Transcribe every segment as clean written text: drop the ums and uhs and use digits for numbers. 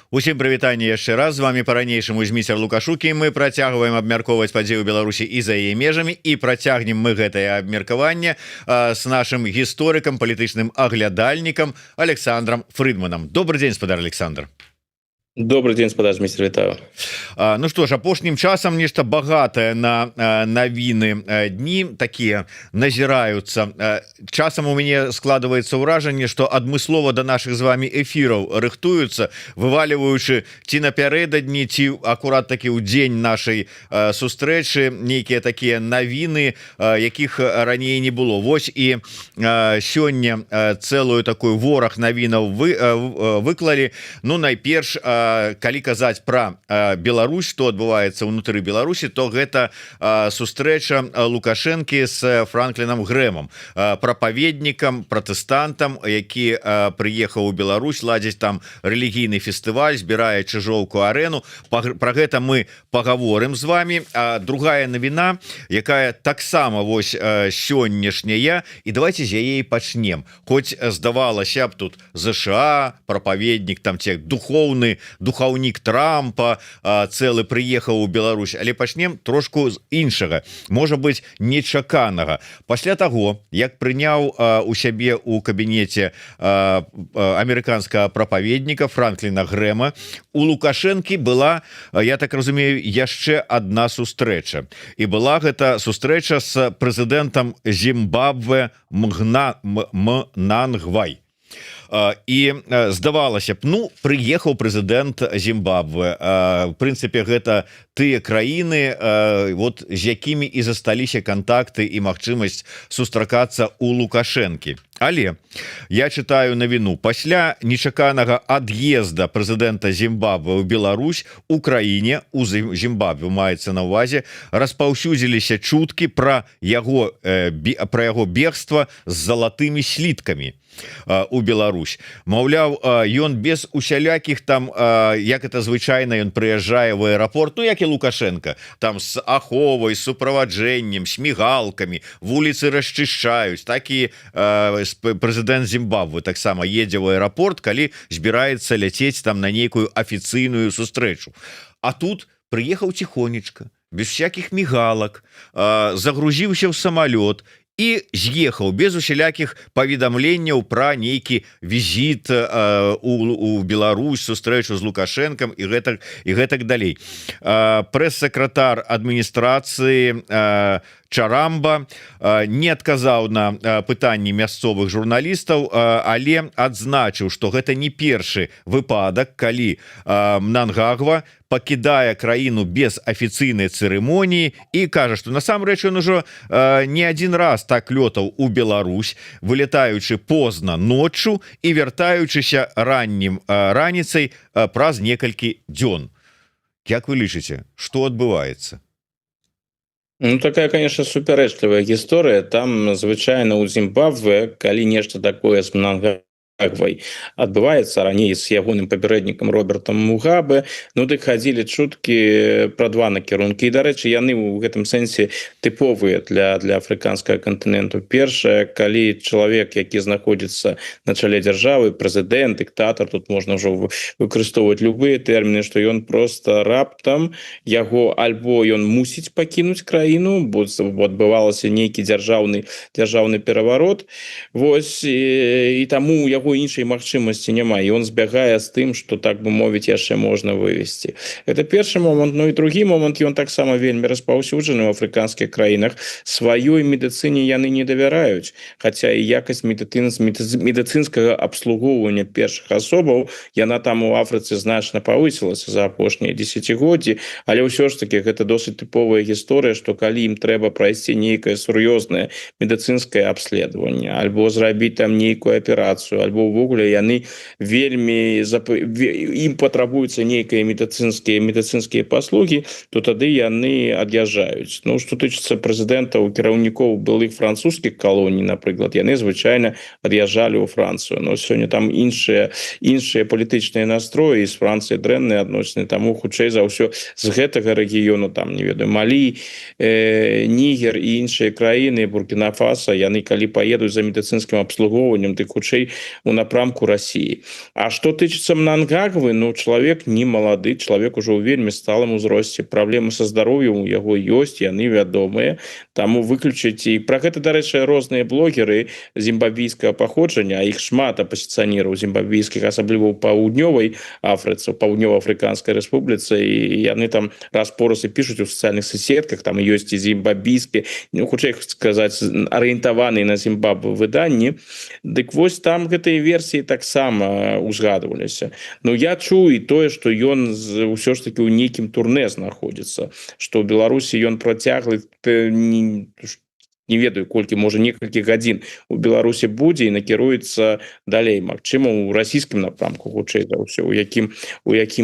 Усім прывітанне яшчэ раз, з вами по-ранейшаму Зміцер Лукашукі. Мы працягваем абмяркоўваць падзеі ў Беларусі і за яе межамі, і працягнем мы гэтае абмеркаванне з нашым гісторыкам, палітычным аглядальнікам Александром Фрыдманам. Добрый дзень, спадар Александр. Добрый день, спадар Зміцер, вітаю. Ну што ж, апошнім часам нешта багатае на навіны дні такія назіраюцца. Часам у мяне складваецца ўражанне, што адмыслова да нашых з вами эфіраў рыхтуюцца, вываліваючы ці напярэдадні, ці акурат такі ў дзень нашай сустрэчы нейкія такія навіны, якіх раней не было. Вось і сёння цэлую такую вораг навінаў выклалі. Ну, найперш, калі казаць пра Беларусь, што адбываецца ўнутры Беларусі, то гэта сустрэча Лукашэнкі з Франклінам Грэмам, прапаведнікам, пратэстантам, які прыехаў у Беларусь, ладзіць там рэлігійны фестываль, збірае Чыжоўку-арэну. Пра гэта мы пагаворым з вами. Другая навіна, якая таксама вось сённяшняя, і давайте з яе і пачнем. Хоць здавалася б, тут ЗША, прапаведнік, там ці духаўнік Трампа цэлы прыехаў у Беларусь, але пачнем трошку з іншага, можа быць нечаканага. Пасля таго, як прыняў у сябе у кабінеце амерыканскага прапаведніка Франкліна Грэма, у Лукашэнкі была, я так разумею, яшчэ адна сустрэча. І была гэта сустрэча з прэзідэнтам Зімбабве Мнангвай. І здавалася б, ну, прыехаў прэзідэнт Зімбабве. В прынцыпе, гэта тыя краіны, вот, з якімі і засталіся кантакты і магчымасць сустракацца у Лукашэнкі. Але я чытаю навіну. Пасля нечаканага ад'езда прэзідэнта Зімбабве ў Беларусь, у краіне, у Зімбабве маецца на ўвазе, распаўсюдзіліся чуткі пра яго бегства з залатымі сліткамі у Беларусь. Маўляў, ён без усялякіх там, як это звычайна, ён прыязджае в аэрапорт, ну, як і Лукашенко, там з аховай, з суправаджэннем, з мігалкамі, вуліцы расчышчаюць. Так і прэзідэнт Зімбабве таксама едзе в аэрапорт, калі збіраецца ляцець там на нейкую афіцыйную сустрэчу. А тут прыехаў ціхонечка, без всякіх мігалак, загрузіўся ў самалёт і з'ехаў без усялякіх паведамленняў пра нейкі візіт у Беларусь, сустрэчу з Лукашэнкам і гэтак далей. Прэс-сакратар адміністрацыі Чарамба не адказаў на пытанні мясцовых журналістаў, але адзначыў, што гэта не першы выпадак, калі Мнангагва пакідае краіну без афіцыйнай цырымоніі, і кажа, што насамрэч ён ужо не адзін раз так лётаў у Беларусь, вылетаючы позна ноччу і вяртаючыся раніцай праз некалькі дзён. Як вы лічыце, што адбываецца? Ну, такая, конечно, супярэчлівая гісторыя. Там звычайна ў Зімбабве, калі нешта такое з Мнангагвай адбываецца, раней з ягоным папярэднікам Робертам Мугабе, ну, дык хадзілі чуткі пра два накірункі. І, дарэчы, яны ў гэтым сэнсе тыповыя для афрыканскага кантыненту. Першае, калі чалавек, які знаходзіцца на чале дзяржавы, прэзідэнт, дыктатар, тут можна ўжо выкарыстоўваць любыя тэрміны, што ён проста раптам, яго альбо ён мусіць пакінуць краіну, бо адбывалася нейкі дзяржаўны пераварот, вось, і таму у яго іншай магчымасці няма, і он збягае з тым, што, так бы мовіць, яшчэ можна вывесці. Гэта першы момант. Ну і другі момант, ён таксама вельмі распаўсюджаны ў афрыканскіх краінах. Сваёй медыцыне яны не давяраюць, хаця і якасць медыцынскага абслугоўвання першых асобаў, яна там у Афрыцы значна павысілася за апошнія дзесяцігоддзі, але ўсё ж таки гэта досыць тыповая гісторыя, што калі ім трэба прайсці нейкае сур'ёзнае медыцынскае абследаванне, альбо зрабіць там нейкую аперацыю, альбо ўвогуле яны вельмі ім патрабуюцца нейкія медыцынскія паслугі, то тады яны ад'язджаюць. Ну, што тычыцца прэзідэнтаў, кіраўнікоў былых французскіх калоній, напрыклад, яны звычайна ад'язджалі ў Францыю. Но сёння там іншыя палітычныя настроі, з Францыі дрэнныя адносіны, таму хутчэй за ўсё з гэтага рэгіёну, там, не ведаю, Малі, Нігер і іншыя краіны, Буркіна-Фаса, яны калі паедуць за медыцынскім абслугоўваннем, дык хутчэй у напрамку России. А что тычыцца Мнангагвы, ну чалавек не малады, чалавек ужо ў вельмі сталым узросце, праблемы са здароўем у яго ёсць, яны вядомыя, таму выключыць. І пра гэта, дарэчы, розныя блогеры зімбабвійскага паходжання, а іх шмат апозіцыянераў зімбабвійскіх, асабліва ў паўднёвай Афрыцы, у паўднёва-афрыканскай рэспубліцы, і яны там раз-пораз і пішуць у сацыяльных сетках, там ёсць і зімбабвійскія, ну, хутчэй сказаць, арыентаваныя на Зімбабве выданні. Дык вось там гэтыя версіі таксама узгадываліся. Ну я чую і тое, што ён ўсё ж таки ў нейкім турне знаходзіцца, што ў Беларусі ён працяглы не ведаю колькі, можа некалькі гадзін у Беларусі будзе і накіруецца далей, магчыма у расійскім напрамку, хутчэй за ўсё, у якім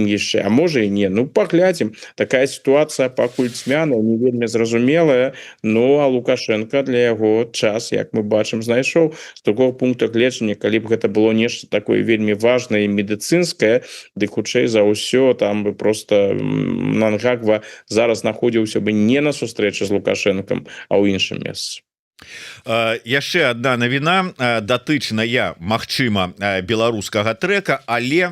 яшчэ, а можа і не, ну паглядзім. Такая сітуацыя пакуль цьмяная, не вельмі зразумелая, ну а Лукашенко для яго час, як мы бачым, знайшоў. З такого пункта гледжання, калі б гэта было нешта такое вельмі важнае і медыцынскае, дык хутчэй за ўсё там бы просто Мнангагва зараз знаходзіўся бы не на сустрэчы з Лукашенком, а ў іншым месцы. Яшчэ одна навіна датычная, магчыма, беларускага трека, але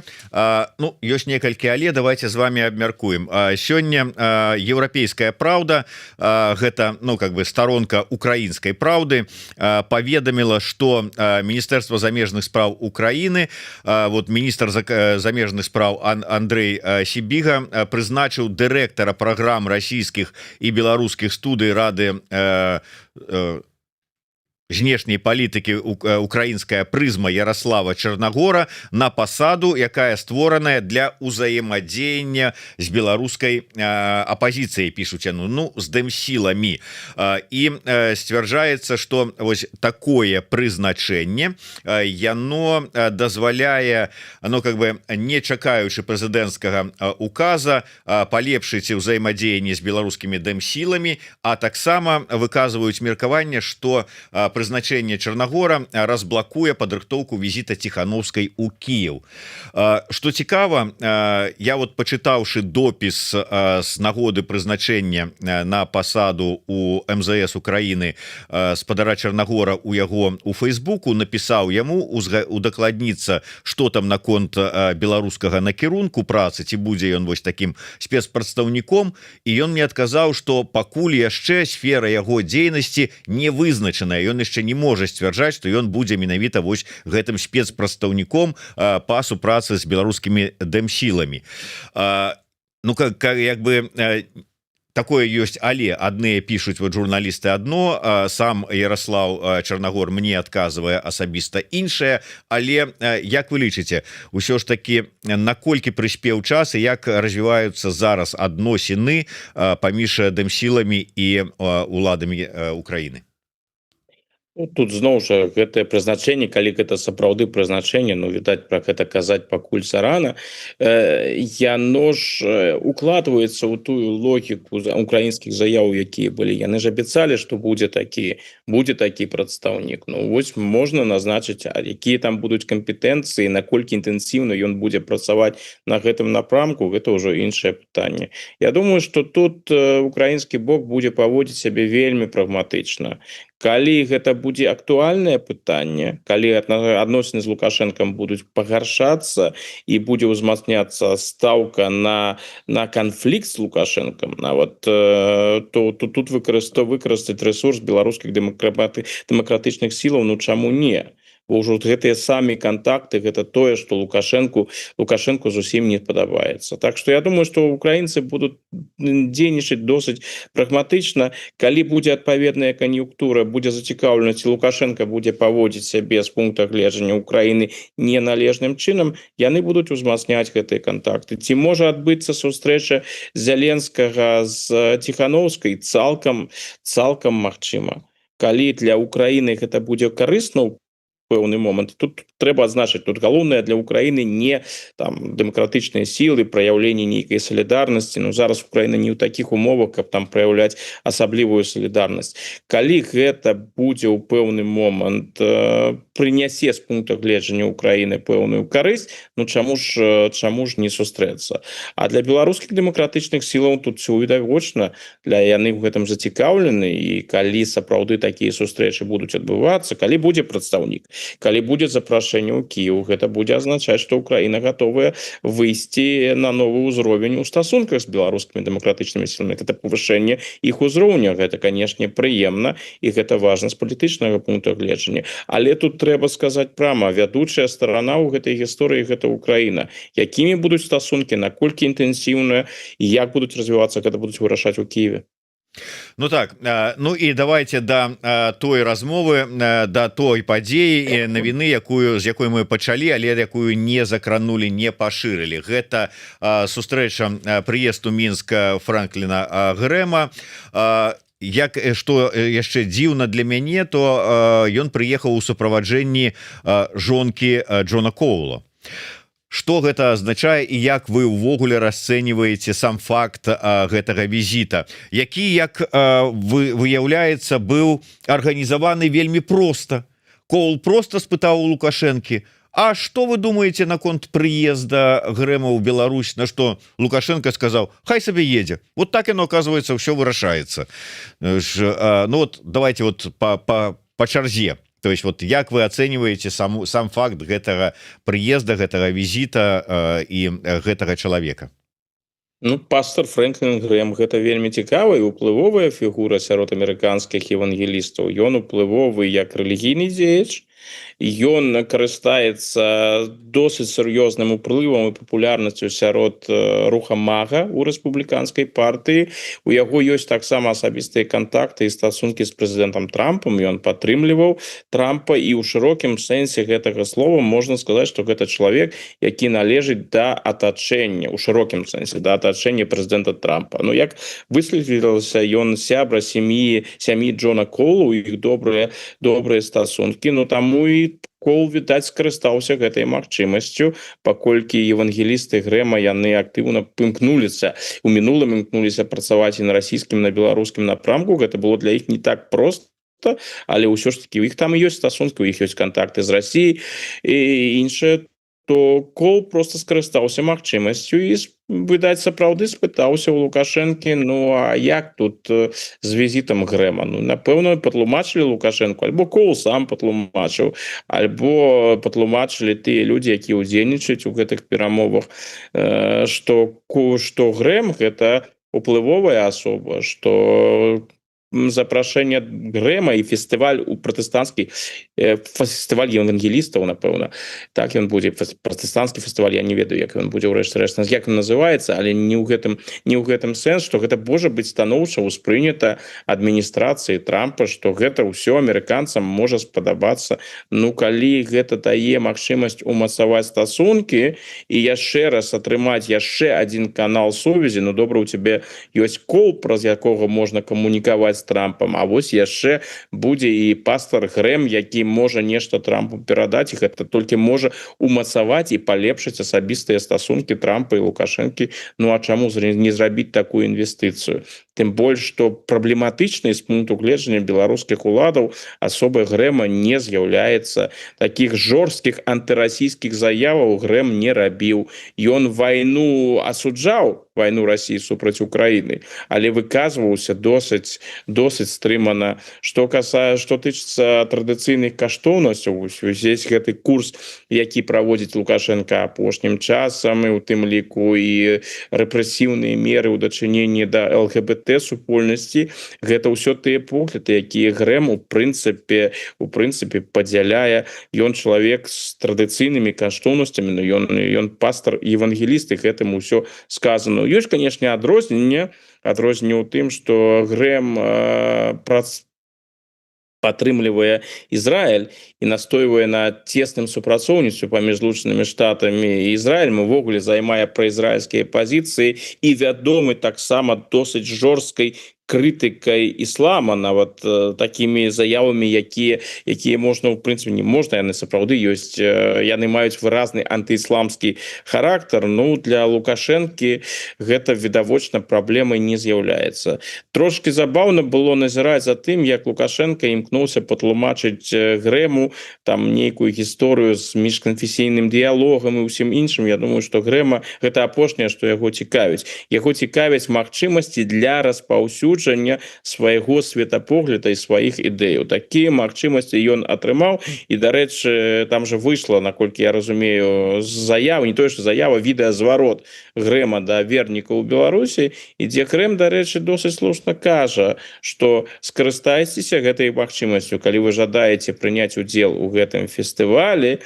ну ёсць некалькі але, давайте з вами абмяркуем. Сёння еўрапейская праўда, гэта ну как бы сторонка украінскай праўды, паведаміла, што Міністэрства замежных спраў Украіны, вот міністр замежных спраў Андрей Сибіга прызначыў дырэктара праграм расійскіх і беларускіх студый Рады знешняй палітыкі украінская прызма Ярослава Чарнагора на пасаду, якая створаная для ўзаемадзеяння з беларускай апозіцыяй, пішуць ну з дэмсіламі, і сцвярджаецца, што вось такое прызначэнне яно дазваляе, ну как бы не чакаючы прэзідэнцкага указа, палепшыць ўзаемадзеянне з беларускімі дэмсіламі, а таксама выказваюць меркаванне, што прызначэнне Чарнагора разблакуе падрыхтоўку візіта Ціхановскай у Кіеў. Што цікава, я вот пачытаўшы допіс з нагоды прызначэння на пасаду у МЗС Украіны спадара Чарнагора у яго у Фейсбуку, напісаў яму удакладніцца, што там наконт беларускага накірунку працы, ці будзе ён вось такім спецпрадстаўніком, і ён мне адказаў, што пакуль яшчэ сфера яго дзейнасці не вызначаная, ён яшчэ не можа сцвярджаць, што ён будзе менавіта вось гэтым спецпрадстаўніком па супрацы з беларускімі дэмсіламі. Ну как як бы такое ёсць, але адныя пішуць вот журналісты адно, сам Ярослав Чарнагор мне адказвае асабіста іншае, але як вы лічыце, усё ж таки наколькі прыспеў час і як развіваюцца зараз адносіны паміж дэмсіламі і уладамі Украіны? Ну, тут зноў жа гэтае прызначэнне, калі гэта сапраўды прызначэнне, ну відаць, пра гэта казаць пакуль зарана, яно ж укладваецца ў тую логіку украінскіх заяў, якія былі. Яны ж абяцалі, што будзе такі прадстаўнік. Ну вось можна назначыць, якія там будуць кампетэнцыі, наколькі інтэнсіўна ён будзе працаваць на гэтым напрамку, гэта ўжо іншае пытанне. Я думаю, што тут украінскі бок будзе паводзіць сябе вельмі прагматычна. Калі гэта будзе актуальнае пытанне, калі адносіны з Лукашэнкам будуць пагаршацца і будзе ўзмацняцца стаўка на канфлікт з Лукашэнкам, нават то тут выкарыстаць рэсурс беларускіх дэмакратычных сілаў, ну чаму не? Бо ўжо гэтыя самі кантакты, гэта тое, што Лукашэнку зусім не падабаецца. Так што я думаю, што украінцы будуць дзейнічаць досыць прагматычна. Калі будзе адпаведная кан'юнктура, будзе зацікаўленасць, Лукашенко будзе паводзіць сябе з пункта гледжання Украіны неналежным чынам, яны будуць узмацняць гэтыя кантакты. Ці можа адбыцца сустрэча Зяленскага з Ціхановскай? Цалкам магчыма. Калі для Украіны гэта будзе карысна пэўны момант. Тут трэба адзначыць, тут галоўнае для Украіны не там дэмакратычныя сілы, праяўленне нейкай салідарнасці. Ну зараз Украіна не ў такіх умовах, каб там праяўляць асаблівую салідарнасць. Калі гэта будзе ў пэўны момант прынясе з пункта гледжання Украіны пэўную карысць, ну чаму ж не сустрэцца? А для беларускіх дэмакратычных сілаў тут все відавочна, яны ў гэтым зацікаўлены, і калі сапраўды такія сустрэчы будуць адбывацца, калі будзе прадстаўнік, Калі будзе запрашэнне ў Кіев, гэта будзе азначаць, што Украіна готовая выйсці на новы ўзровень у стасунках з беларускімі дэмакратычнымі сіламі. Это павышэнне іх узроўня, гэта, канешне, прыемна, і гэта важна з палітычнага пункту гледжання. Але тут трэба сказаць прама, вядучая старана ў гэтай гісторыі гэта Украіна. Якімі будуць стасункі, наколькі інтэнсіўныя і як будуць развівацца, гэта будуць вырашаць у Киеве. Ну так, ну і давайте да той размовы, да той падзеі і навіны, з якой мы пачалі, але якую не закранули, не пашырылі. Гэта сустрэча, прыезд у Мінск Франкліна Грэма. Як што яшчэ дзіўна для мяне, то ён прыехаў у суправаджэнні жонкі Джона Коула. Што гэта азначае і як вы ўвогуле расцэньваеце сам факт гэтага візіта, які, як выяўляецца, быў арганізаваны вельмі проста. Коул просто спытаў у Лукашэнкі: а што вы думаеце наконт прыезда Грэма ў Беларусь? На што Лукашенко сказаў: хай сабе едзе. Вот так яно, оказывается, ўсё вырашаецца. Ну вот давайте вот по чарзе. То есть вот як вы ацэньваеце сам факт гэтага прыезда, гэтага візіта і гэтага чалавека? Ну, пастор Фрэнклін Грэм гэта вельмі цікавая і уплывовая фігура сярод амерыканскіх евангелістаў. Ён уплывовы як рэлігійны дзеяч, ён карыстаецца досыць сур'ёзным уплывам і папулярнасцю сярод руха МАГА у рэспубліканскай партыі. У яго ёсць таксама асабістыя кантакты і стасункі з прэзідэнтам Трампам. Ён падтрымліваў Трампа, і ў шырокім сэнсе гэтага слова можна сказаць, што гэта чалавек, які належыць да атачэння, у шырокім сэнсе, да атачэння прэзідэнта Трампа. Ну, як высветлілася, ён сябра сям'і Джона Коула, у іх добрыя стасункі. Ну, таму і Коул, відаць, скарыстаўся гэтай магчымасцю, паколькі евангелісты Грэма яны актыўна імкнуліся, у мінулым імкнуліся працаваць і на расійскім, на беларускім напрамку. Гэта было для іх не так проста, але ўсё ж таки у іх там ёсць стасункі, у іх ёсць кантакты з Расіяй і іншае. То Коул просто скарыстаўся магчымасцю і, відаць, сапраўды спытаўся у Лукашэнкі: ну, а як тут з візітам Грэма? Ну, напэўна, патлумачылі Лукашэнку, альбо Коул сам патлумачыў, альбо патлумачылі тыя людзі, якія ўдзельнічаюць у гэтых перамовах, што Грэм гэта уплывовая асоба, што запрашэнне Грэма і фестываль у пратэстанцкі, фестываль евангелістаў, напэўна, так ён будзе, пратэстанцкі фестываль, я не ведаю, як ён будзе ўрэшце рэшт, як ён называецца, але не ў гэтым сэнс, што гэта можа быць станоўча ўспрынята адміністрацыі Трампа, што гэта ўсё амерыканцам можа спадабацца. Ну, калі гэта дае магчымасць умацаваць стасункі і яшчэ раз атрымаць яшчэ адзін канал сувязі, ну, добра, у цябе ёсць Коул, праз якога можна камунікаваць Трампам, а вось яшчэ будзе і пастор Грэм, які можа нешта Трампу перадаць, і гэта толькі можа умацаваць і палепшыць асабістыя стасункі Трампа і Лукашэнкі. Ну, а чаму не зрабіць такую інвестыцыю? Тым больш, што праблематычнай з пункту гледжання беларускіх уладаў асобай Грэма не з'яўляецца. Такіх жорсткіх антырасійскіх заяваў Грэм не рабіў. Ён вайну асуджаў, вайну Расіі супраць Украіны, але выказваўся досыць стрымана. Што тычыцца традыцыйных каштоўнасцяў, увесь гэты курс, які праводзіць Лукашенко апошнім часам, і у тым ліку і рэпрэсіўныя меры ў дачыненні да ЛГБТ супольнасці, гэта ўсё тыя погляды, якія Грэм у прынцыпе падзяляе. Ён чалавек з традыцыйнымі каштоўнасцямі, но ён пастор евангеліст, і гэтым усё сказано. Ёсць, канешне, адрозненне ў тым, што Грэм падтрымлівае Ізраіль і настойвае на цесным супрацоўніцтве паміж Злучанымі Штатамі і Ізраілем, увогуле займае праізраільскія пазіцыі і вядомы таксама досыць жорсткай крытыкай іслама, нават такімі заявамі, якія можна, у прынцыпе, не можна, яны сапраўды ёсць, яны маюць выразны антыісламскі характар. Ну, для Лукашэнкі гэта відавочна праблемай не з'яўляецца. Трошкі забаўна было назіраць за тым, як Лукашенко імкнуўся патлумачыць Грэму там нейкую гісторыю з міжканфесійным дыялогам і ўсім іншым. Я думаю, што Грэма гэта апошняе, што яго цікавіць. Яго цікавяць магчымасці для распаўсюджання распаўсюджання свайго светапогляда і сваіх ідэяў. Такія магчымасці ён атрымаў, і дарэчы там же выйшла, наколькі я разумею, заява, не тое што заява, відэазварот Грэма да вернікаў у Беларусі, і дзе Грэм, дарэчы, досыць слушна кажа, што скарыстайцеся гэтай магчымасцю, калі вы жадаеце прыняць удзел у гэтым фестывалі,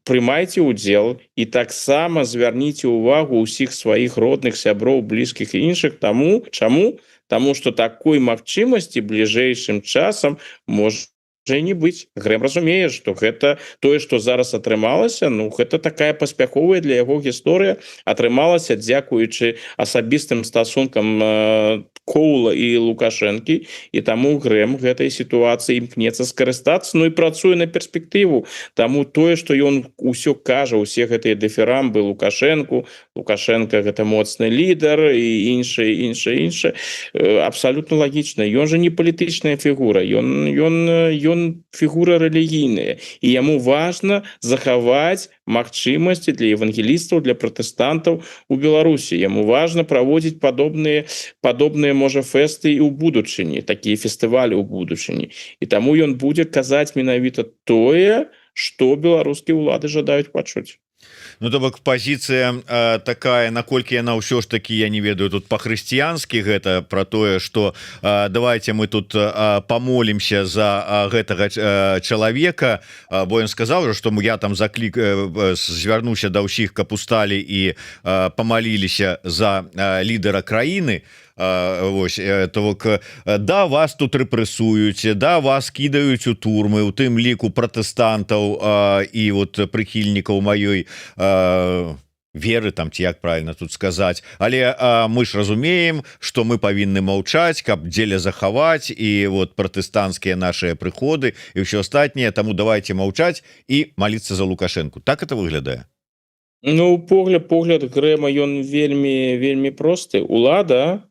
прымайце удзел і таксама звярніце ўвагу ўсіх сваіх родных, сяброў, блізкіх і іншых. Таму што такой магчымасці бліжэйшым часам можа не быць. Грэм разумее, што гэта тое, што зараз атрымалася, гэта такая паспяховая для яго гісторыя атрымалася дзякуючы асабістым стасункам Коула і Лукашэнкі, і таму Грэм гэтай сітуацыі імкнецца скарыстацца, і працуе на перспектыву. Таму тое, што ён усё кажа, усе гэтыя дыферамбы Лукашэнку, Лукашенко гэта моцны лідар і іншае, абсалютна лагічна. Ён же не палітычная фігура, ён фігура рэлігійная, і яму важна захаваць магчымасці для евангелістаў, для пратэстантаў у Беларусі. Яму важна праводзіць падобныя можа фэсты і ў будучыні, такія фестывалі ў будучыні. І таму ён будзе казаць менавіта тое, што беларускія ўлады жадаюць пачуць. То бок пазіцыя такая, наколькі яна ўсё ж такі, я не ведаю, тут па-хрысціянскі гэта пра тое, што давайте мы тут памолімся за гэтага чалавека, бо ён сказаў, што я там звярнуся да ўсіх, каб усталі і памаліліся за лідара краіны. Вось, да, вас тут рэпрэсуюць, да, вас кідаюць у турмы, у тым ліку пратэстантаў і прыхільнікаў маёй веры, там, ці як правильно тут сказаць, але мы ж разумеем, што мы павінны маўчаць, каб дзеля захаваць і пратэстанцкія нашыя прыходы і ўсё астатняе, таму давайте маўчаць і маліцца за Лукашэнку. Так это выглядае? Погляд Грэма, ён вельмі просты. Улада,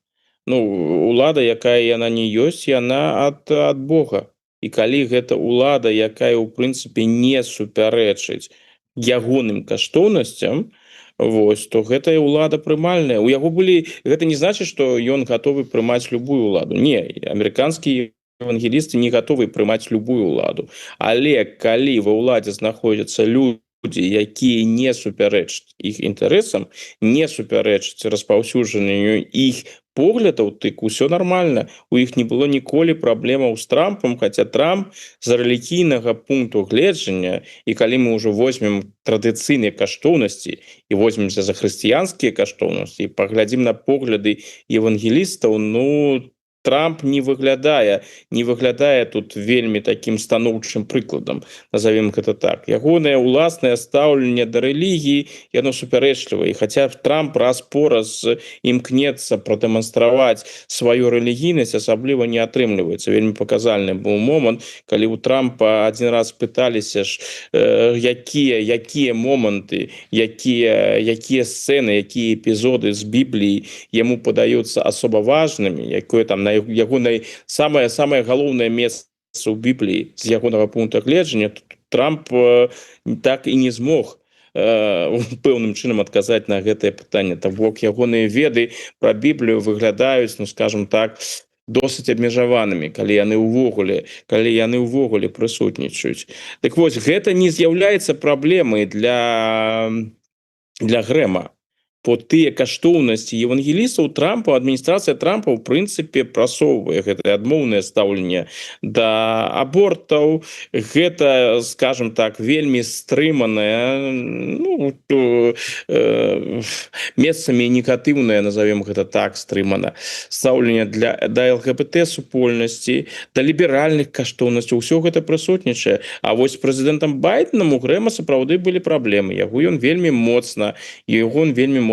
якая яна не ёсць, яна ад Бога. І калі гэта улада, якая ў прынцыпе не супярэчыць ягоным каштоўнасцям, то гэтая улада прымальная. У яго гэта не значыць, што ён гатовы прымаць любую уладу. Не, амерыканскія евангелісты не гатовы прымаць любую уладу. Але калі ва ўладзе знаходзяцца людзі, якія не супярэчаць іх інтарэсам, не супярэчаць распаўсюджанню іх поглядаў, тык усё нармальна. У іх не было ніколі праблемаў з Трампам, хаця Трамп з рэлігійнага пункту гледжання, і калі мы ўжо возьмем традыцыйныя каштоўнасці і возьмемся за хрысціянскія каштоўнасці і паглядзім на погляды евангелістаў, Трамп не выглядае тут вельмі такім станоўчым прыкладам, назовем гэта так. Ягонае ўласнае стаўленне да рэлігіі, яно супярэчлівае. І хаця Трамп раз-пораз імкнецца прадэманстраваць сваю рэлігійнасць, асабліва не атрымліваецца. Вельмі паказальны быў момант, калі у Трампа адзін раз пыталіся ж, якія моманты, якія сцэны, якія эпізоды з Бібліі яму падаюцца асоба важнымі, якое там на ягонай самае галоўнае месца ў Бібліі з ягонага пункта гледжання, Трамп так і не змог пэўным чынам адказаць на гэтае пытанне. То бок ягоныя веды пра Біблію выглядаюць, скажем так, досыць абмежаванымі, калі яны ўвогуле прысутнічаюць. Так вось, гэта не з'яўляецца праблемай для Грэма. Тыя каштоўнасці евангелістаў Трампа, адміністрацыя Трампа ў прынцыпе прасоўвае гэтае адмоўнае стаўленне да абортаў. Гэта, скажем так, вельмі стрыманае, месцамі негатыўнае, назовем гэта так, стрымана стаўленне да ЛГБТ супольнасці, да ліберальных каштоўнасцяў. Усё гэта прысутнічае. А вось з прэзідэнтам Байденам у Грэма сапраўды былі праблемы. Ён вельмі моцна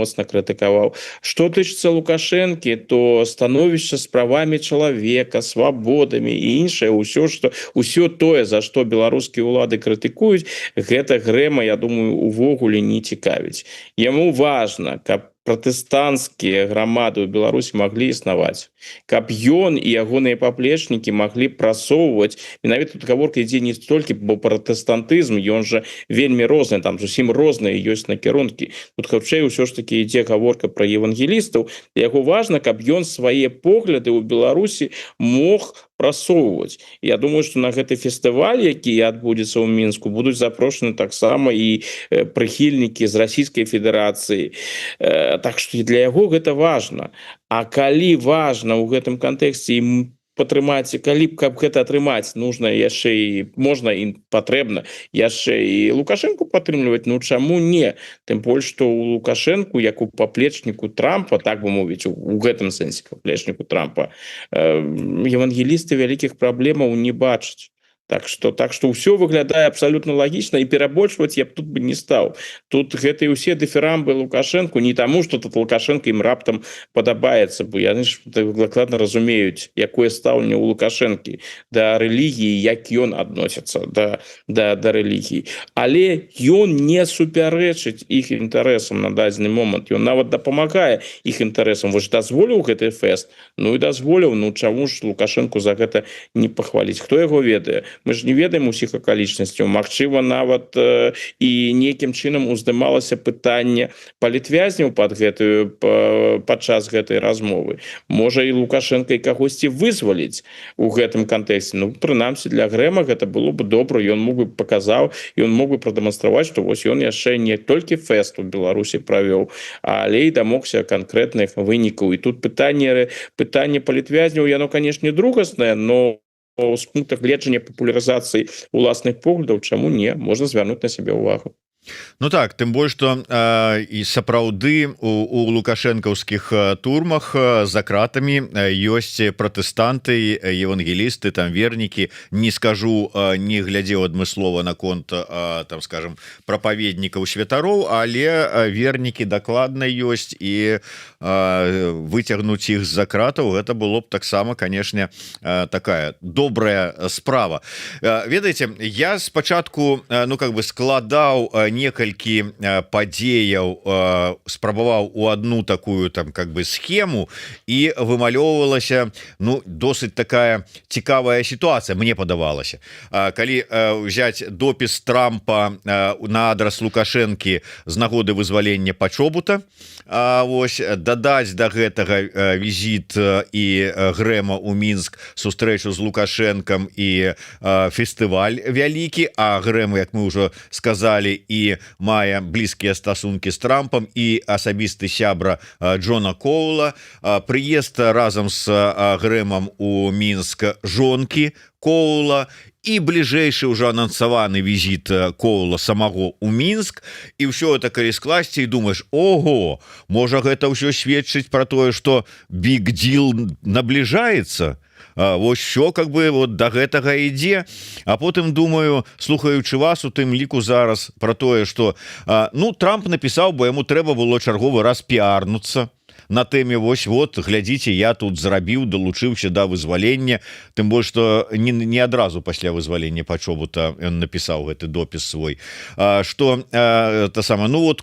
крытыкаваў. Што тычыцца Лукашэнкі, то становішча з правамі чалавека, свабодамі і іншае, усё тое, за што беларускія ўлады крытыкуюць, гэта Грэма, я думаю, увогуле не цікавіць. Яму важна, каб пратэстанцкія грамады ў Беларусі маглі існаваць, каб ён і ягоныя паплечнікі маглі прасоўваць. Менавіта тут гаворка ідзе не столькі, бо пратэстантызм ён жа вельмі розны, там зусім розныя ёсць накірункі. Тут хутчэй ўсё ж таки ідзе гаворка пра евангелістаў. Для яго важна, каб ён свае погляды ў Беларусі мог прасоўваць. Я думаю, што на гэты фестываль, які адбудзецца ў Мінску, будуць запрошаны таксама і прыхільнікі з Расійскай Федэрацыі. Так што для яго гэта важна. А калі важна ў гэтым кантэксце ім патрымаць, калі б каб гэта атрымаць, нужна яшчэ і можна і патрэбна яшчэ і Лукашенко падтрымліваць. Ну чаму не? Тым больш што у Лукашенку, як у паплечніку Трампа, так бы мовіць, у гэтым сэнсе паплечніку Трампа, евангелісты вялікіх праблемаў не бачаць. Так что ўсё выглядае абсолютно лагічна, і перабольшваць я б тут бы не стаў. Тут гэтыя ўсе дыферамбы Лукашенку не таму, што тут Лукашенко ім раптам падабаецца, бо яны ж дакладна разумеюць, якое стаўленне ў Лукашэнкі да рэлігіі, як ён адносіцца да рэлігіі. Але ён не супярэчыць іх інтарэсам на дадзены момант. Ён нават дапамагае іх інтарэсам. Вось дазволіў гэты фэст, ну і дазволіў, ну чаму ж Лукашенку за гэта не пахваліць? Хто яго ведае? Мы ж не ведаем усіх акалічнасцяў. Магчыма, нават і нейкім чынам уздымалася пытанне палітвязняў падчас гэтай размовы. Можа, і Лукашенко і кагосьці вызваліць у гэтым кантэксце. Ну, прынамсі, для Грэма гэта было бы добра. Ён мог бы паказаў, ён мог бы прадэманстраваць, што вось ён яшчэ не толькі фэст у Беларусі правёў, але і дамогся канкрэтных вынікаў. І тут пытанне палітвязняў, яно, канешне, другаснае, но з пункта гледжання папулярызацыі уласных поглядаў, чаму не, можна звярнуць на сябе ўвагу. Ну так, тым больш што і сапраўды у лукашэнкаўскіх турмах за кратамі ёсць пратэстанты, евангелісты, там вернікі. Не скажу, не глядзеў адмыслова наконт, там скажем, прапаведнікаў святароў, але вернікі дакладна ёсць, і выцягнуць іх з-за кратаў гэта было б таксама, канешне, такая добрая справа. Ведаеце, я спачатку складаў некалькі падзеяў, спрабаваў у одну такую там схему, і вымалёўвалася досыць такая цікавая сітуацыя, мне падавалася. Калі взять допіс Трампа на адрас Лукашэнкі з нагоды вызвалення Пачобута, вось дадаць да гэтага візіт і Грэма ў Мінск, сустрэчу з Лукашэнкам і фестываль вялікі, а Грэм, як мы ўжо сказалі, і мае блізкія стасункі з Трампам, і асабісты сябра Джона Коула, прыезд разам з Грэмам у Мінск жонкі Коула, і бліжэйшы ўжо анансаваны візіт Коула самого ў Мінск. І ўсё это калі скласці, і думаеш, ого, можа гэта ўсё сведчыць пра тое, што big deal набліжаецца. Вось що вот до гэтага ідзе. А потым думаю, слухаючы вас, у тым ліку зараз про тое, што Трамп напісаў, бо яму трэба было чарговы раз піарнуцца на тэме, вось вот глядзіце, я тут зрабіў, далучыўся да вызвалення. Тым больш што не адразу пасля вызвалення Пачобута ён напісаў гэты допіс свой, што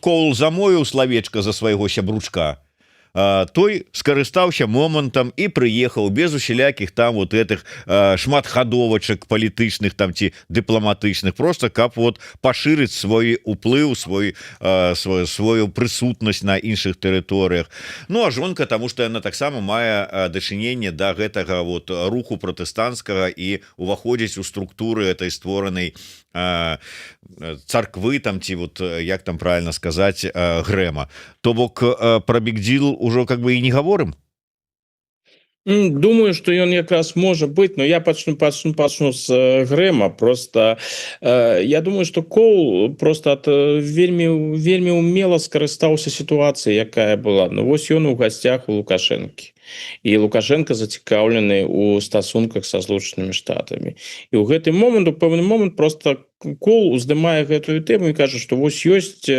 Коул замовіў славечка за свайго сябручка, той скарыстаўся момантам і прыехаў без усялякіх там вот этих шматхадовачак палітычных там ці дыпламатычных, просто каб пашырыць свой уплыў, свою прысутнасць на іншых тэрыторыях. Ну а жонка, таму што яна таксама мае дачыненне да гэтага руху пратэстанцкага і уваходзіць у структуры этой створанай царквы там ці як там правильно сказаць, Грэма. То бок пра бигдил ўжо і не гаворым. Думаю, што ён якраз можа быць, но я пачну з Грэма. Просто я думаю, што Коул просто вельмі умела скарыстаўся сітуацыяй, якая была. Ну вось ён у гасцях у Лукашэнкі, і Лукашенко зацікаўлены у стасунках са Злучанымі Штатамі. І ў гэты момант, у пэўны момант, просто Коул уздымае гэтую тэму і кажа, што вось ёсць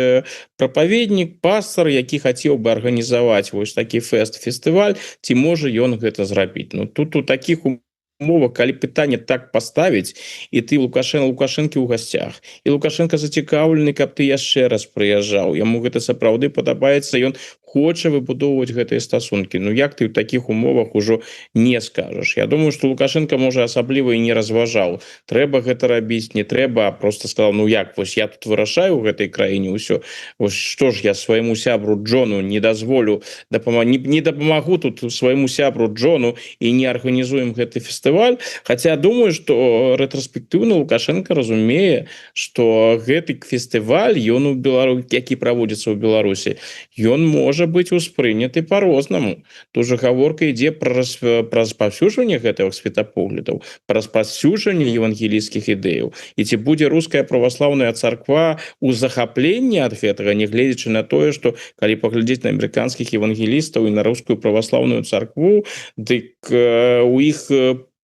прапаведнік, пастар, які хацеў бы арганізаваць вось такі фестываль, ці можа ён гэта зрабіць. Ну тут у такіх умовах, калі пытанне так паставіць, і ты Лукашэнкі ў гасцях, і Лукашенко зацікаўлены, каб ты яшчэ раз прыязджаў, яму гэта сапраўды падабаецца, ён хоча выбудоўваць гэтыя стасункі. Ну як ты ў такіх умовах ужо не скажаш? Я думаю, што Лукашенко можа асабліва і не разважаў, трэба гэта рабіць, не трэба, а просто сказал, ну як, вось я тут вырашаю ў гэтай краіне ўсё, вось што ж я свайму сябру Джону не дазволю не дапамагу тут свайму сябру Джону і не арганізуем гэты фестываль. Хаця думаю, што рэтраспектыўна Лукашенко разумее, што гэты фестываль ён у Беларусі, які праводзіцца ў Беларусі, ён можа быць успрыняты по-рознаму. Тут жа гаворка ідзе пра распаўсюджванне гэтых светапоглядаў, пра распаўсюджванне евангелійскіх ідэяў. І ці будзе руская праваслаўная царква у захапленні ад гэтага, нягледзячы на тое, што калі паглядзець на амерыканскіх евангелістаў і на рускую праваслаўную царкву, дык у іх